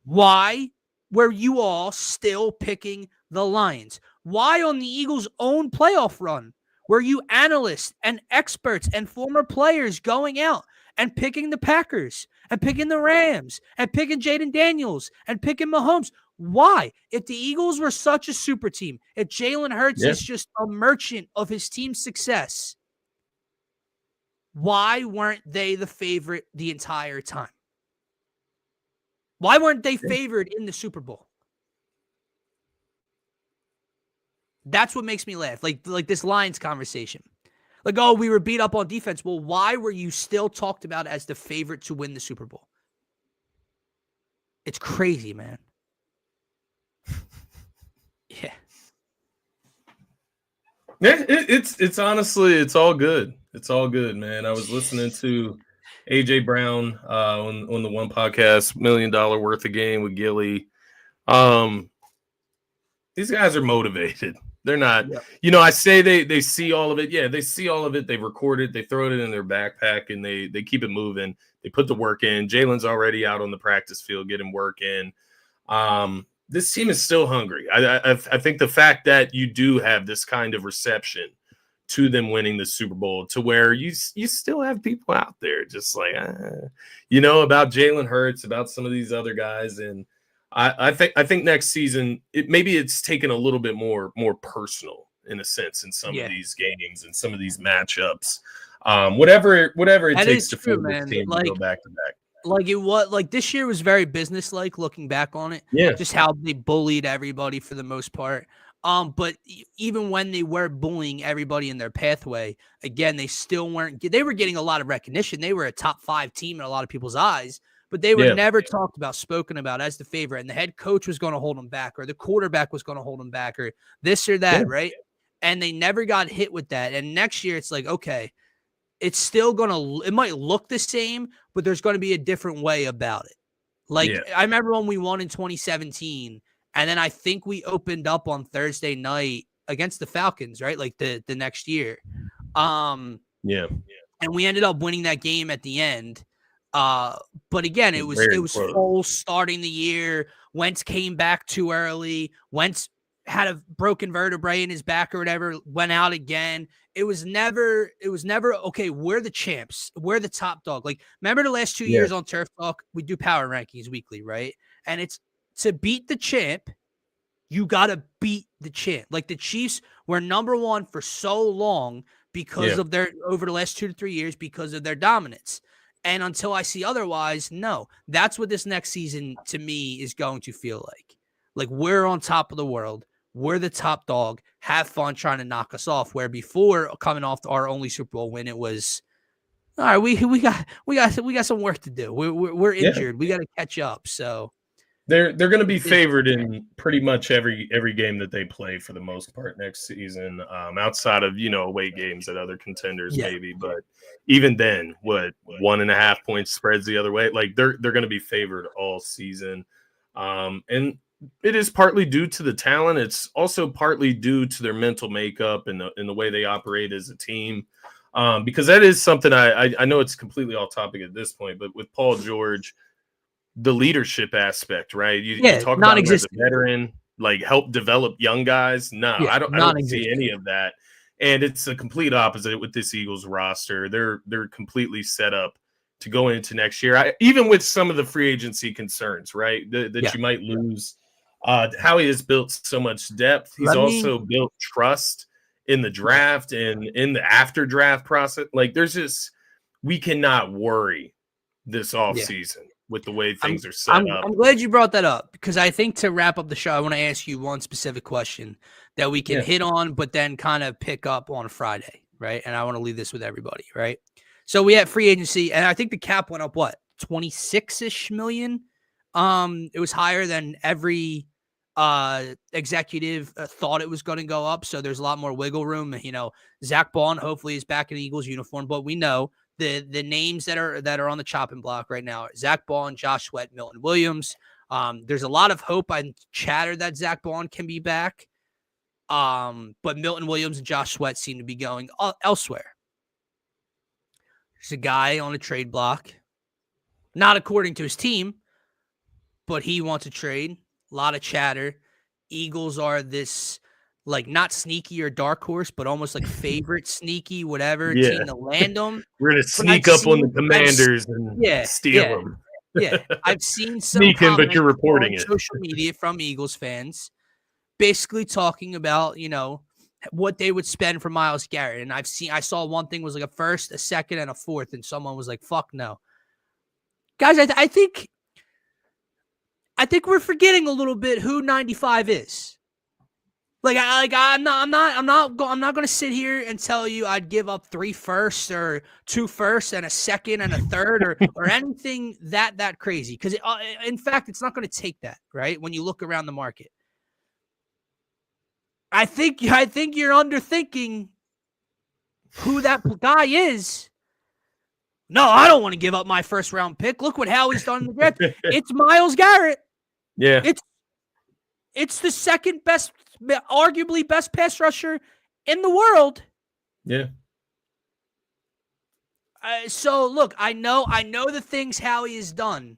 why were you all still picking the Lions? Why on the Eagles' own playoff run were you analysts and experts and former players going out and picking the Packers and picking the Rams and picking Jaden Daniels and picking Mahomes? Why? If the Eagles were such a super team, if Jalen Hurts is just a merchant of his team's success, why weren't they the favorite the entire time? Why weren't they favored in the Super Bowl? That's what makes me laugh. Like this Lions conversation. Like, oh, we were beat up on defense. Well, why were you still talked about as the favorite to win the Super Bowl? It's crazy, man. Yeah. Yeah, it's honestly, it's all good. It's all good, man. I was listening to AJ Brown on the one podcast, $1 Million Worth of Game with Gilly. These guys are motivated. They're not, I say they see all of it. Yeah, they see all of it. They record it. They throw it in their backpack and they keep it moving. They put the work in. Jalen's already out on the practice field getting work in. This team is still hungry. I think the fact that you do have this kind of reception to them winning the Super Bowl, to where you still have people out there just like, about Jalen Hurts, about some of these other guys. And I think next season maybe it's taken a little bit more personal in a sense in some of these games and some of these matchups. Whatever it takes to fill this team to go back to back. Like it was like this year was very businesslike looking back on it. Yeah. Just how they bullied everybody for the most part. But even when they were bullying everybody in their pathway, again, they still weren't. They were getting a lot of recognition. They were a top 5 team in a lot of people's eyes, but they were never talked about, spoken about as the favorite. And the head coach was going to hold them back, or the quarterback was going to hold them back, or this or that, right? And they never got hit with that. And next year, it's like, okay, it's still it might look the same, but there's going to be a different way about it. Like I remember when we won in 2017. And then I think we opened up on Thursday night against the Falcons, right? Like the next year. And we ended up winning that game at the end. But again, it was Foles starting the year. Wentz came back too early. Wentz had a broken vertebrae in his back or whatever, went out again. It was never, okay, we're the champs. We're the top dog. Like, remember the last 2 years on Turf Talk? We do power rankings weekly, right? And it's, to beat the champ, you got to beat the champ. Like the Chiefs were number 1 for so long because of over the last 2 to 3 years, because of their dominance. And until I see otherwise, no, that's what this next season to me is going to feel like. Like we're on top of the world. We're the top dog. Have fun trying to knock us off. Where before coming off our only Super Bowl win, it was, All right, we got some work to do. We're injured. We got to catch up. So they're going to be favored in pretty much every game that they play for the most part next season, outside of away games at other contenders maybe. But even then, what 1.5 point spreads the other way? Like they're going to be favored all season, and it is partly due to the talent. It's also partly due to their mental makeup and the way they operate as a team. Because that is something I know it's completely off topic at this point, but with Paul George, the leadership aspect, right? You talk about him as a veteran, like help develop young guys. No, I don't see any of that. And it's a complete opposite with this Eagles roster. They're completely set up to go into next year. Even with some of the free agency concerns, right? That you might lose. Howie has built so much depth. He's also built trust in the draft and in the after draft process. Like we cannot worry this offseason with the way things are set up. I'm glad you brought that up because I think to wrap up the show, I want to ask you one specific question that we can hit on, but then kind of pick up on Friday, right? And I want to leave this with everybody, right? So we had free agency, and I think the cap went up, 26-ish million? It was higher than every executive thought it was going to go up, so there's a lot more wiggle room. Zach Bond hopefully is back in the Eagles uniform, but we know the names that are on the chopping block right now are Zach Bond, Josh Sweat, Milton Williams. There's a lot of hope and chatter that Zach Bond can be back, but Milton Williams and Josh Sweat seem to be going elsewhere. There's a guy on a trade block, not according to his team, but he wants a trade. A lot of chatter. Eagles are this, like, not sneaky or dark horse, but almost like favorite sneaky, whatever team to land them. We're going to sneak up on the Commanders and steal them. I've seen some sneaking, but you're reporting it. Social media from Eagles fans basically talking about, what they would spend for Myles Garrett. And I saw one thing was like a first, a second, and a fourth, and someone was like, fuck no. Guys, I think we're forgetting a little bit who 95 is. I'm not going to sit here and tell you I'd give up 3 firsts or 2 firsts and a second and a third or anything that crazy. Because in fact, it's not going to take that, right? When you look around the market, I think you're underthinking who that guy is. No, I don't want to give up my first round pick. Look what Howie's done in the draft. It's Myles Garrett. Yeah. It's the second best, arguably best pass rusher in the world. Yeah. So look, I know the things Howie has done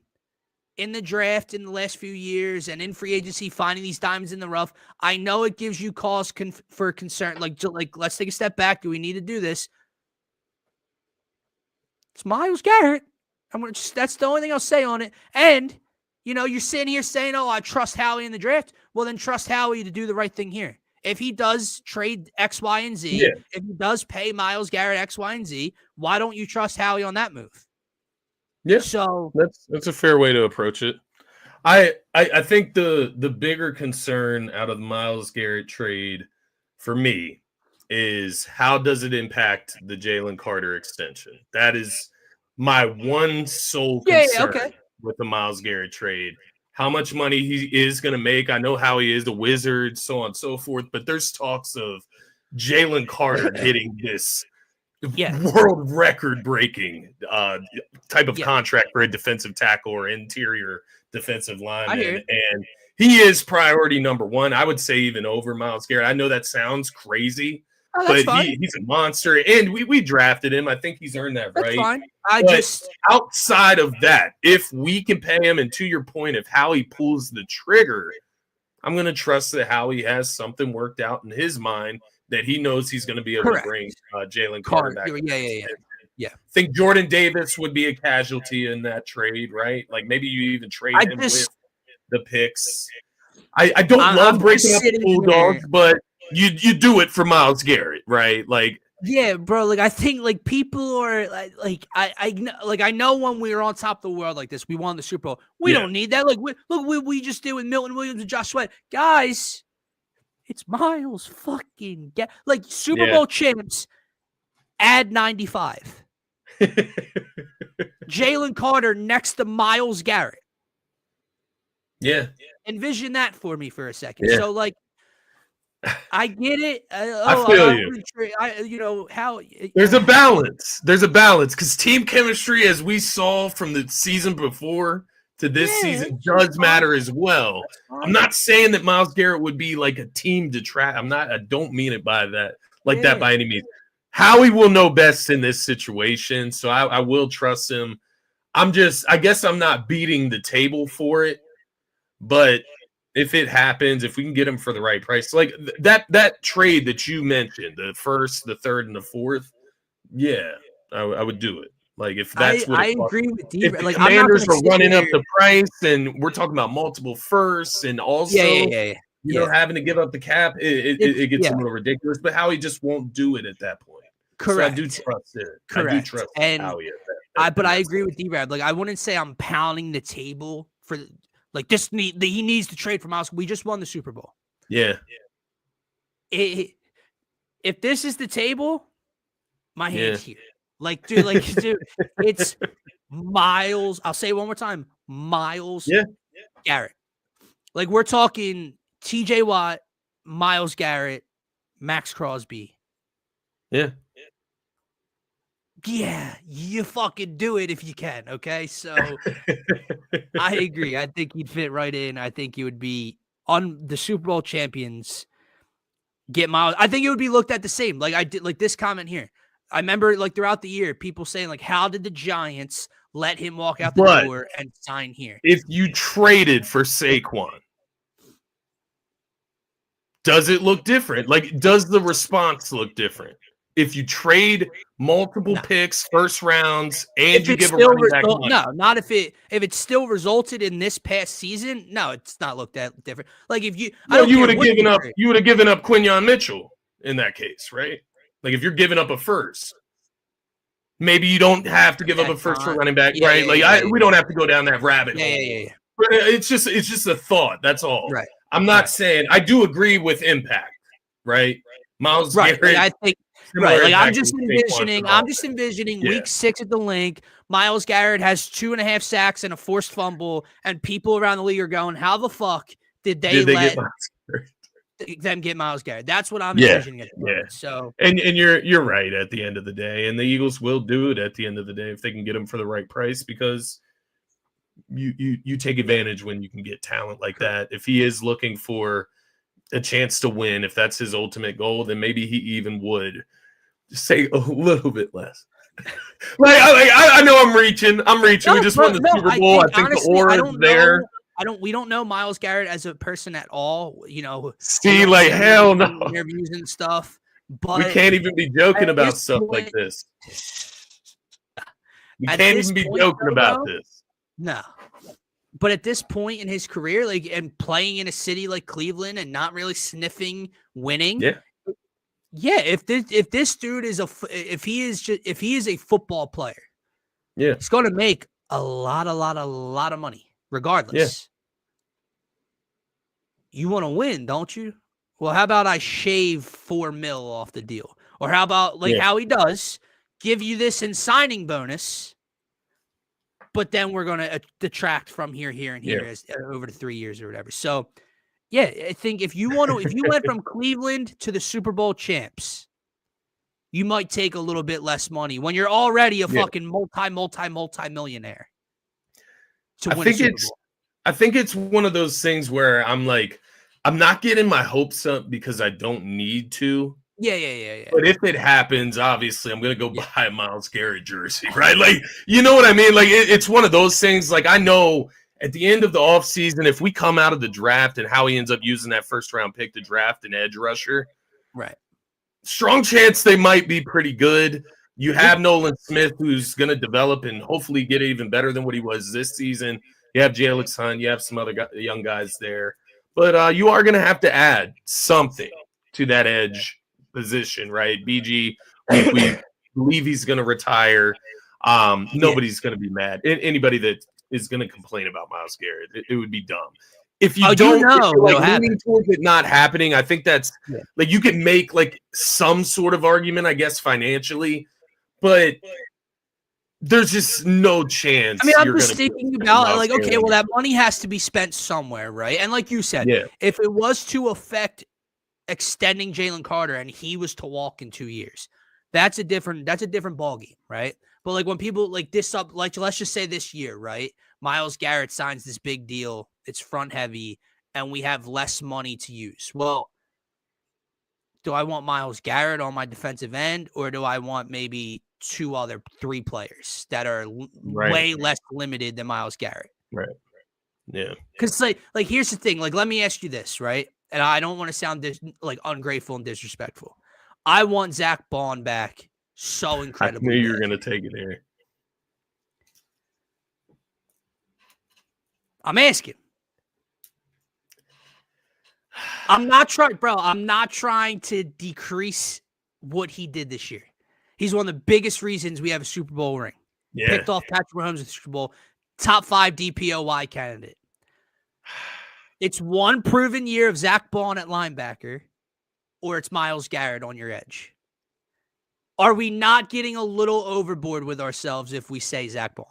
in the draft in the last few years and in free agency, finding these diamonds in the rough. I know it gives you cause for concern. Like, let's take a step back. Do we need to do this? It's Myles Garrett. That's the only thing I'll say on it. And, you're sitting here saying, oh, I trust Howie in the draft. Well, then trust Howie to do the right thing here. If he does trade X, Y, and Z, if he does pay Myles Garrett X, Y, and Z, why don't you trust Howie on that move? Yeah, so that's a fair way to approach it. I think the bigger concern out of the Myles Garrett trade for me is how does it impact the Jalen Carter extension? That is my one sole concern with the Myles Garrett trade. How much money he is going to make. I know how he is the Wizard, so on and so forth, but there's talks of Jalen Carter getting this world record breaking type of contract for a defensive tackle or interior defensive lineman. And he is priority number 1. I would say even over Myles Garrett. I know that sounds crazy, but he's a monster. And we drafted him. I think he's earned that right. Fine. Outside of that, if we can pay him, and to your point of how he pulls the trigger, I'm going to trust that Howie has something worked out in his mind that he knows he's going to be able to bring Jalen Carter back. Yeah. I think Jordan Davis would be a casualty in that trade, right? Like maybe you even trade him with the picks. I don't love breaking up the Bulldogs, but you do it for Myles Garrett, right? Like, yeah, bro. Like I think like people are I know when we were on top of the world like this, we won the Super Bowl. We don't need that. Like we just did with Milton Williams and Josh Sweat, guys. It's Myles fucking Super Bowl champs. Add 95. Jalen Carter next to Myles Garrett. Yeah. Envision that for me for a second. Yeah. So, like, I get it. I feel you. How there's a balance. There's a balance because team chemistry, as we saw from the season before to this season, does matter as well. I'm not saying that Myles Garrett would be like a team detract. I don't mean it by that, that by any means. Howie will know best in this situation, so I will trust him. I guess I'm not beating the table for it, but if it happens, if we can get him for the right price, like that trade that you mentioned, the first, the third, and the fourth, I would do it. Like if that's what I agree with D. If the like Commanders are running up the price, and we're talking about multiple firsts, and also having to give up the cap, it gets a little ridiculous. But Howie just won't do it at that point. Correct. So I do trust it. Correct. I do trust Howie at that. But I agree with D-Rab. Like I wouldn't say I'm pounding the table for like this. He needs to trade for Myles. We just won the Super Bowl. Yeah. If this is the table, my hand's here. Like, dude, it's Myles. I'll say it one more time. Myles Garrett. Like, we're talking TJ Watt, Myles Garrett, Max Crosby. Yeah. Yeah, you fucking do it if you can, okay? So I agree. I think he'd fit right in. I think he would be on the Super Bowl champions. Get Myles. I think it would be looked at the same. Like I did, like this comment here. I remember like throughout the year, people saying like, how did the Giants let him walk out the door and sign here? If you traded for Saquon, does it look different? Like, does the response look different? If you trade multiple picks, first rounds, and you give a running back money. No, not if it still resulted in this past season. No, it's not looked at different. Like if you, you would have given up. You would have given up Quinyon Mitchell in that case, right? Like if you're giving up a first, maybe you don't have to give up a first for running back, right? We don't have to go down that rabbit hole. Yeah. But it's just a thought. That's all. Right. I'm not saying I do agree with impact, right? Myles Garrett. I think. Right, like I'm just envisioning week 6 at the Link. Myles Garrett has 2.5 sacks and a forced fumble, and people around the league are going, "How the fuck did they let them get Myles Garrett?" That's what I'm envisioning. So, and you're right at the end of the day, and the Eagles will do it at the end of the day if they can get him for the right price, because you take advantage when you can get talent like that. If he is looking for a chance to win, if that's his ultimate goal, then maybe he even would say a little bit less. I know I'm reaching. We just won the Super Bowl. I think the aura is there. We don't know Myles Garrett as a person at all. You know, hell no. Interviews and stuff. But we can't even be joking about stuff like this. We can't even be joking about this. No. But at this point in his career, like, and playing in a city like Cleveland and not really sniffing winning, if this dude is if he is a football player, he's going to make a lot of money regardless. You want to win, don't you? Well, how about I shave $4 million off the deal, or how about how he does, give you this in signing bonus. But then we're going to detract from here, and here as over to 3 years or whatever. So, I think if you went from Cleveland to the Super Bowl champs, you might take a little bit less money when you're already a fucking multi-millionaire. I think it's one of those things where I'm like, I'm not getting my hopes up because I don't need to. Yeah. But if it happens, obviously, I'm going to go buy a Myles Garrett jersey, right? Like, you know what I mean? Like, it's one of those things. Like, I know at the end of the offseason, if we come out of the draft and how he ends up using that first-round pick to draft an edge rusher, right? Strong chance they might be pretty good. You have Nolan Smith, who's going to develop and hopefully get even better than what he was this season. You have Jalen Hunt. You have some other young guys there. But you are going to have to add something to that edge position, right? BG, we believe he's going to retire. Nobody's going to be mad. Anybody that is going to complain about Myles Garrett, it would be dumb. If you don't know, leaning towards it not happening, I think that's like you can make like some sort of argument, I guess, financially, but there's just no chance. I mean, I'm just thinking about like, okay, well, that money has to be spent somewhere, right? And like you said, if it was to affect extending Jalen Carter and he was to walk in 2 years, that's a different ballgame, right? But like when people like this up, like let's just say this year, right? Myles Garrett signs this big deal. It's front heavy, and we have less money to use. Well, do I want Myles Garrett on my defensive end, or do I want maybe 3 players that are way less limited than Myles Garrett? Right. Yeah. Because like here's the thing. Like, let me ask you this, right? And I don't want to sound like ungrateful and disrespectful. I want Zach Bond back so incredibly. I knew you were going to take it here. I'm asking. I'm not trying to decrease what he did this year. He's one of the biggest reasons we have a Super Bowl ring. Yeah. Picked off Patrick Mahomes in the Super Bowl. Top 5 DPOY candidate. It's one proven year of Zach Bond at linebacker, or it's Myles Garrett on your edge. Are we not getting a little overboard with ourselves if we say Zach Bond?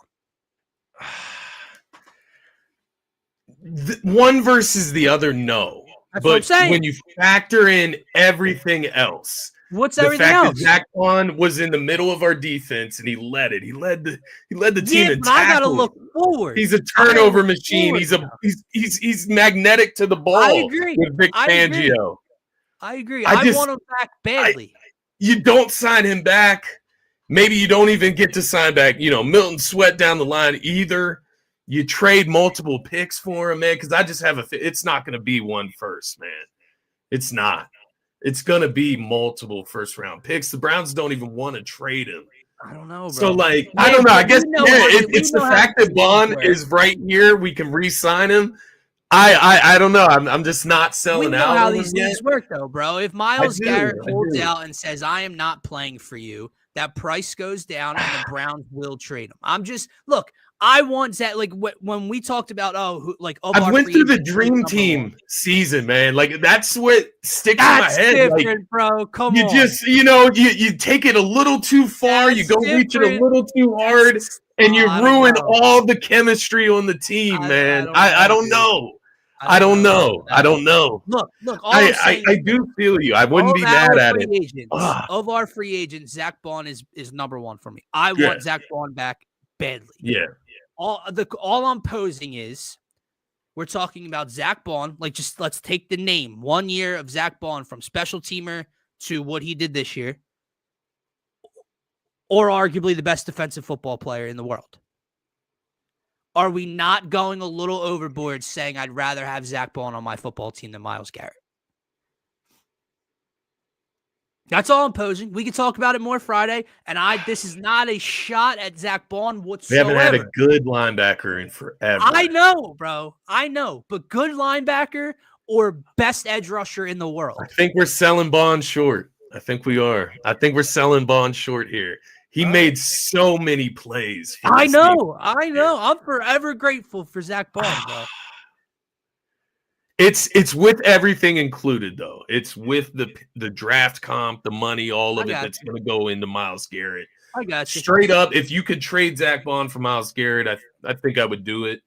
One versus the other, no. That's what I'm saying. When you factor in everything else, what's everything else? That Zach Bond was in the middle of our defense and he led it. He led the team in tackles. I gotta look forward. He's a turnover machine. He's magnetic to the ball. I agree. With Vic Fangio. I agree. I want him back badly. You don't sign him back. Maybe you don't even get to sign back, Milton Sweat down the line either. You trade multiple picks for him, man, because I just have it's not going to be one first, man. It's not. It's going to be multiple first-round picks. The Browns don't even want to trade him. I don't know, bro. So, I don't know. I guess it's the fact that Bond is right here. We can re-sign him. I don't know. I'm just not selling out. We know how these things work, though, bro. If Myles Garrett holds out and says, I am not playing for you, that price goes down and the Browns will trade him. Look, I want that. Like when we talked about, I went through the dream team season, man. Like that's what sticks in my head. Different, bro. Come on. You just, you take it a little too far. You go reach it a little too hard, and you ruin all the chemistry on the team, man. I don't know. I don't know. Look. I do feel you. I wouldn't be mad at it. Of our free agents, Zach Bond is number one for me. I want Zach Bond back badly. Yeah. All I'm posing is we're talking about Zach Bond. Like, just let's take the name. 1 year of Zach Bond from special teamer to what he did this year, or arguably the best defensive football player in the world. Are we not going a little overboard saying I'd rather have Zach Bond on my football team than Myles Garrett? That's all I'm posing. We can talk about it more Friday. And this is not a shot at Zach Bond whatsoever. We haven't had a good linebacker in forever. I know, bro. I know. But good linebacker or best edge rusher in the world? I think we're selling Bond short. I think we are. I think we're selling Bond short here. He made so many plays. I know. I'm forever grateful for Zach Bond, bro. It's with everything included, though. It's with the draft comp, the money, all of it that's going to go into Myles Garrett. I got you. Straight up, if you could trade Zach Bond for Myles Garrett, I think I would do it.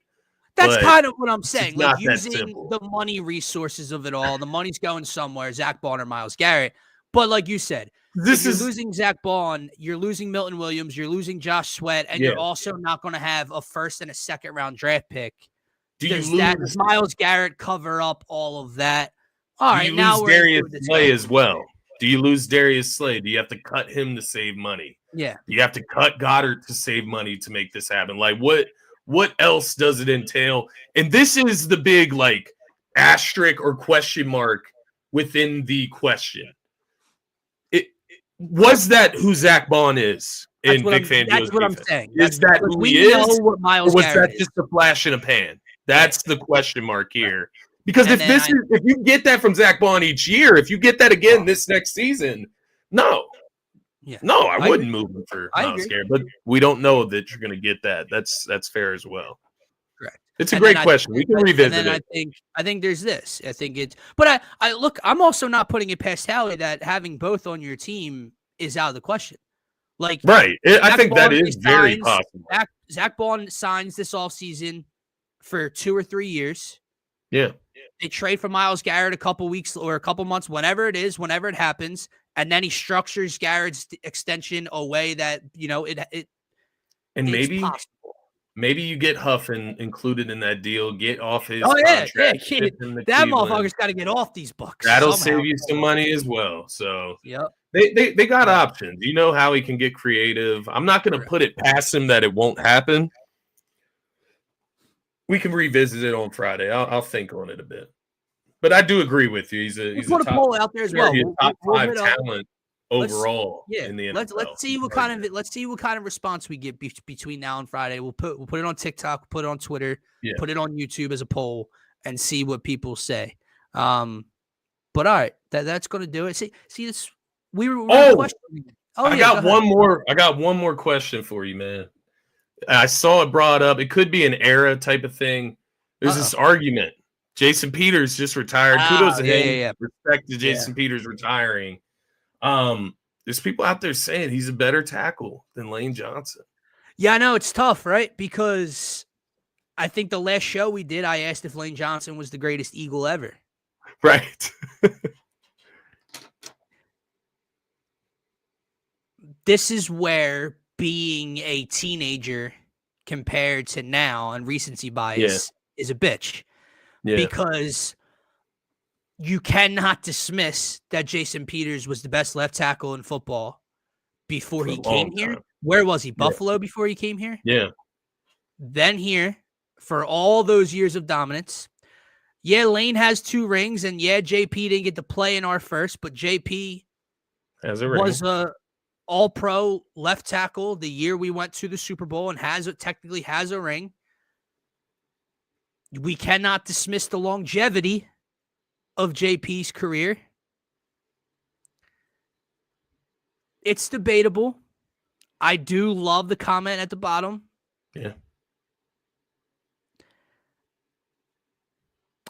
That's kind of what I'm saying. Like using the money resources of it all. The money's going somewhere, Zach Bond or Myles Garrett. But like you said, you're losing Zach Bond, you're losing Milton Williams, you're losing Josh Sweat, and you're also not going to have a first and a second round draft pick. Does Myles Garrett cover up all of that? All right, now we're Darius Slay as well. Do you lose Darius Slay? Do you have to cut him to save money? Yeah. Do you have to cut Goddard to save money to make this happen? Like what else does it entail? And this is the big asterisk or question mark within the question. Was that who Zach Bond is in Vic Fangio's That's what defense? I'm saying. Is that who he is? Or was that is. just a flash in a pan? That's the question mark here. Because if you get that from Zach Bond each year, if you get that again this next season, I wouldn't move him for Myles Garrett. But we don't know that you're going to get that. That's fair as well. Correct. It's a great question. We can revisit it. I think there's this. I think it's, but I look. I'm also not putting it past Hallie that having both on your team is out of the question. Like, right. I think that is very signs, possible. Zach Bond signs this offseason for 2 or 3 years. Yeah. They trade for Myles Garrett a couple weeks or a couple months, whenever it is, whenever it happens. And then he structures Garrett's extension a way that, and it's possible. Maybe you get Huffin included in that deal, get off his contract. That Motherfucker's got to get off these books. That'll save you some money as well. So yep. They got options. You know how he can get creative. I'm not going to put it past him that it won't happen. We can revisit it on Friday. I'll think on it a bit. But I do agree with you. He's a put a poll out there as well. He's a top 5 talent overall in the NFL. Let's see what kind of response we get between now and Friday. We'll put it on TikTok, put it on Twitter, put it on YouTube as a poll, and see what people say. But all right, that's going to do it. See this. I got one more. I got one more question for you, man. I saw it brought up. It could be an era type of thing. There's this argument. Jason Peters just retired. Kudos to him. Respect to Jason Peters retiring. There's people out there saying he's a better tackle than Lane Johnson. Yeah, I know it's tough, right? Because I think the last show we did, I asked if Lane Johnson was the greatest Eagle ever. Right. This is where being a teenager compared to now and recency bias is a bitch. Yeah. Because you cannot dismiss that Jason Peters was the best left tackle in football before he came here. Where was he? Buffalo before he came here? Yeah. Then here for all those years of dominance. Yeah, Lane has 2 rings, and JP didn't get to play in our first, but JP was a all-pro left tackle the year we went to the Super Bowl and technically has a ring. We cannot dismiss the longevity of JP's career. It's debatable. I do love the comment at the bottom. Yeah.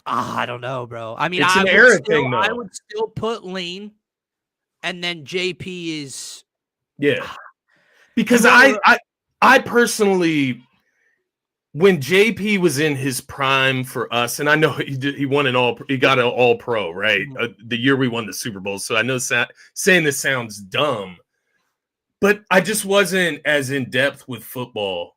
I don't know, bro. I mean, it's an era thing, though. I would still put Lane, and then JP is. Yeah. Because I personally, when JP was in his prime for us, and I know he won he got an All-Pro, right? Mm-hmm. The year we won the Super Bowl. So I know saying this sounds dumb, but I just wasn't as in depth with football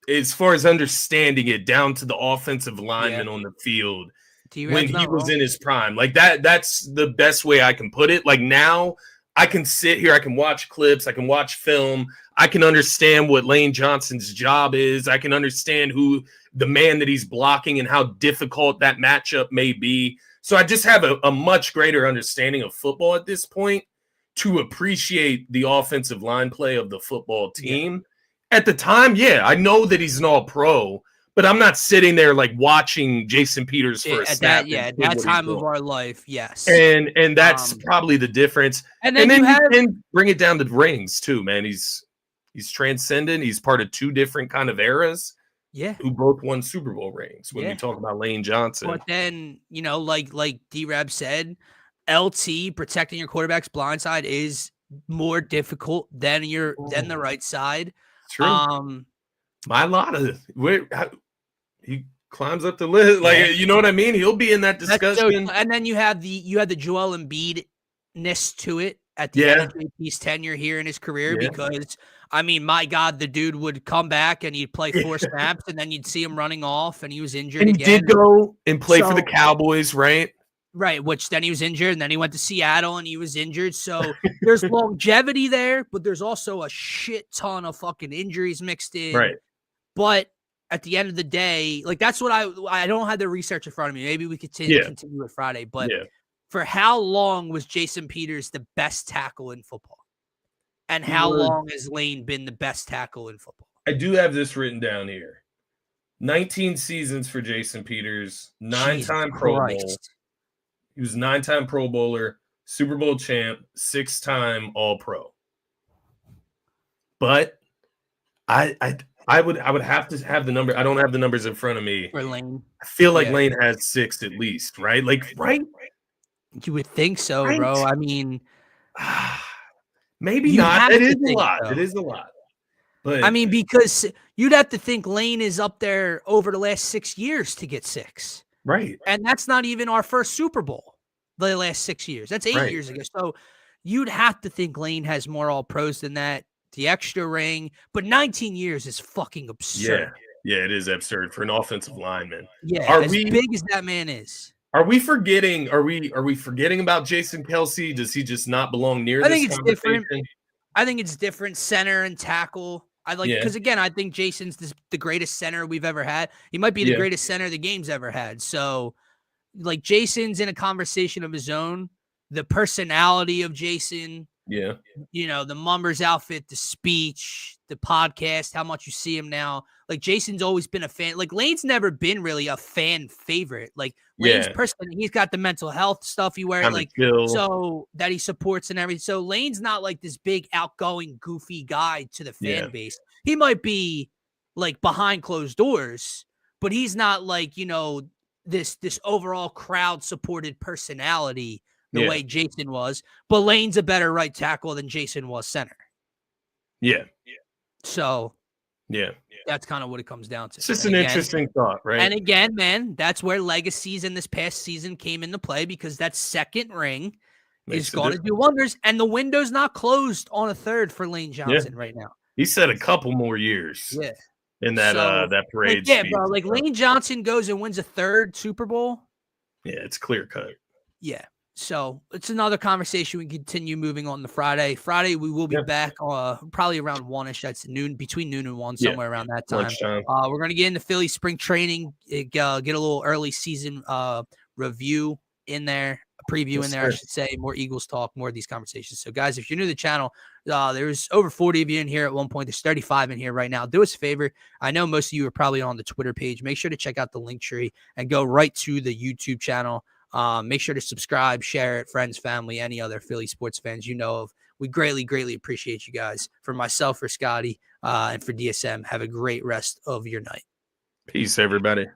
as far as understanding it down to the offensive lineman on the field when he was in his prime. Like that's the best way I can put it. Like now I can sit here, I can watch clips, I can watch film, I can understand what Lane Johnson's job is. I can understand who the man that he's blocking and how difficult that matchup may be. So I just have a much greater understanding of football at this point to appreciate the offensive line play of the football team. Yeah. At the time, I know that he's an all-pro, but I'm not sitting there like watching Jason Peters for a snap. At that time of our life, yes. And that's probably the difference. And then you can bring it down to rings too, man. He's transcendent. He's part of 2 different kind of eras. Yeah. Who both won Super Bowl rings when we talk about Lane Johnson. But then, like D-Rab said, LT protecting your quarterback's blind side is more difficult than the right side. True. He climbs up the list, like you know what I mean. He'll be in that discussion. And then you had the Joel Embiid-ness to it at the end of JP's tenure here in his career because I mean, my God, the dude would come back and he'd play 4 snaps and then you'd see him running off and he was injured. And he did go and play for the Cowboys, right? Right, which then he was injured, and then he went to Seattle, and he was injured. So there's longevity there, but there's also a shit ton of fucking injuries mixed in. Right. But at the end of the day, like that's what I don't have the research in front of me. Maybe we could continue with Friday. But for how long was Jason Peters the best tackle in football? And how long has Lane been the best tackle in football? I do have this written down here. 19 seasons for Jason Peters, 9-time Pro Bowl. He was 9-time Pro Bowler, Super Bowl champ, 6-time All-Pro. But I would have to have the number. I don't have the numbers in front of me. For Lane. I feel like Lane has 6 at least, right? Like, right? You would think so, bro. I mean, Maybe not. It is a lot. It is a lot. But I mean, because you'd have to think Lane is up there over the last 6 years to get 6. Right. And that's not even our first Super Bowl the last 6 years. That's 8 years ago. So you'd have to think Lane has more all pros than that. The extra ring, but 19 years is fucking absurd. Yeah, it is absurd for an offensive lineman. Yeah, as big as that man is. Are we forgetting? Are we forgetting about Jason Kelce? Does he just not belong near this conversation? I think it's different. Center and tackle. Because again, I think Jason's the greatest center we've ever had. He might be the greatest center the game's ever had. So, like, Jason's in a conversation of his own. The personality of Jason. Yeah. You know, the Mumbers outfit, the speech, the podcast, how much you see him now. Like, Jason's always been a fan. Like, Lane's never been really a fan favorite. Like, Lane's person, he's got the mental health stuff he wears, so that he supports and everything. So Lane's not like this big outgoing, goofy guy to the fan base. He might be like behind closed doors, but he's not like, you know, this overall crowd supported personality the way Jason was, but Lane's a better right tackle than Jason was center. Yeah. So that's kind of what it comes down to. It's just an interesting thought, right? And again, man, that's where legacies in this past season came into play, because that second ring is going to do wonders, and the window's not closed on a third for Lane Johnson right now. He said a couple more years. Yeah. In that that parade. Like, bro, like Lane Johnson goes and wins a third Super Bowl. Yeah, it's clear cut. Yeah. So it's another conversation. We continue moving on to Friday. Friday, we will be back probably around 1-ish. That's noon, between noon and 1, somewhere around that time. We're going to get into Philly spring training, get a little early season review in there, a preview in there, I should say, more Eagles talk, more of these conversations. So, guys, if you're new to the channel, there's over 40 of you in here at one point. There's 35 in here right now. Do us a favor. I know most of you are probably on the Twitter page. Make sure to check out the link tree and go right to the YouTube channel. Make sure to subscribe, share it, friends, family, any other Philly sports fans you know of. We greatly, greatly appreciate you guys. For myself, for Scotty, and for DSM, have a great rest of your night. Peace, everybody.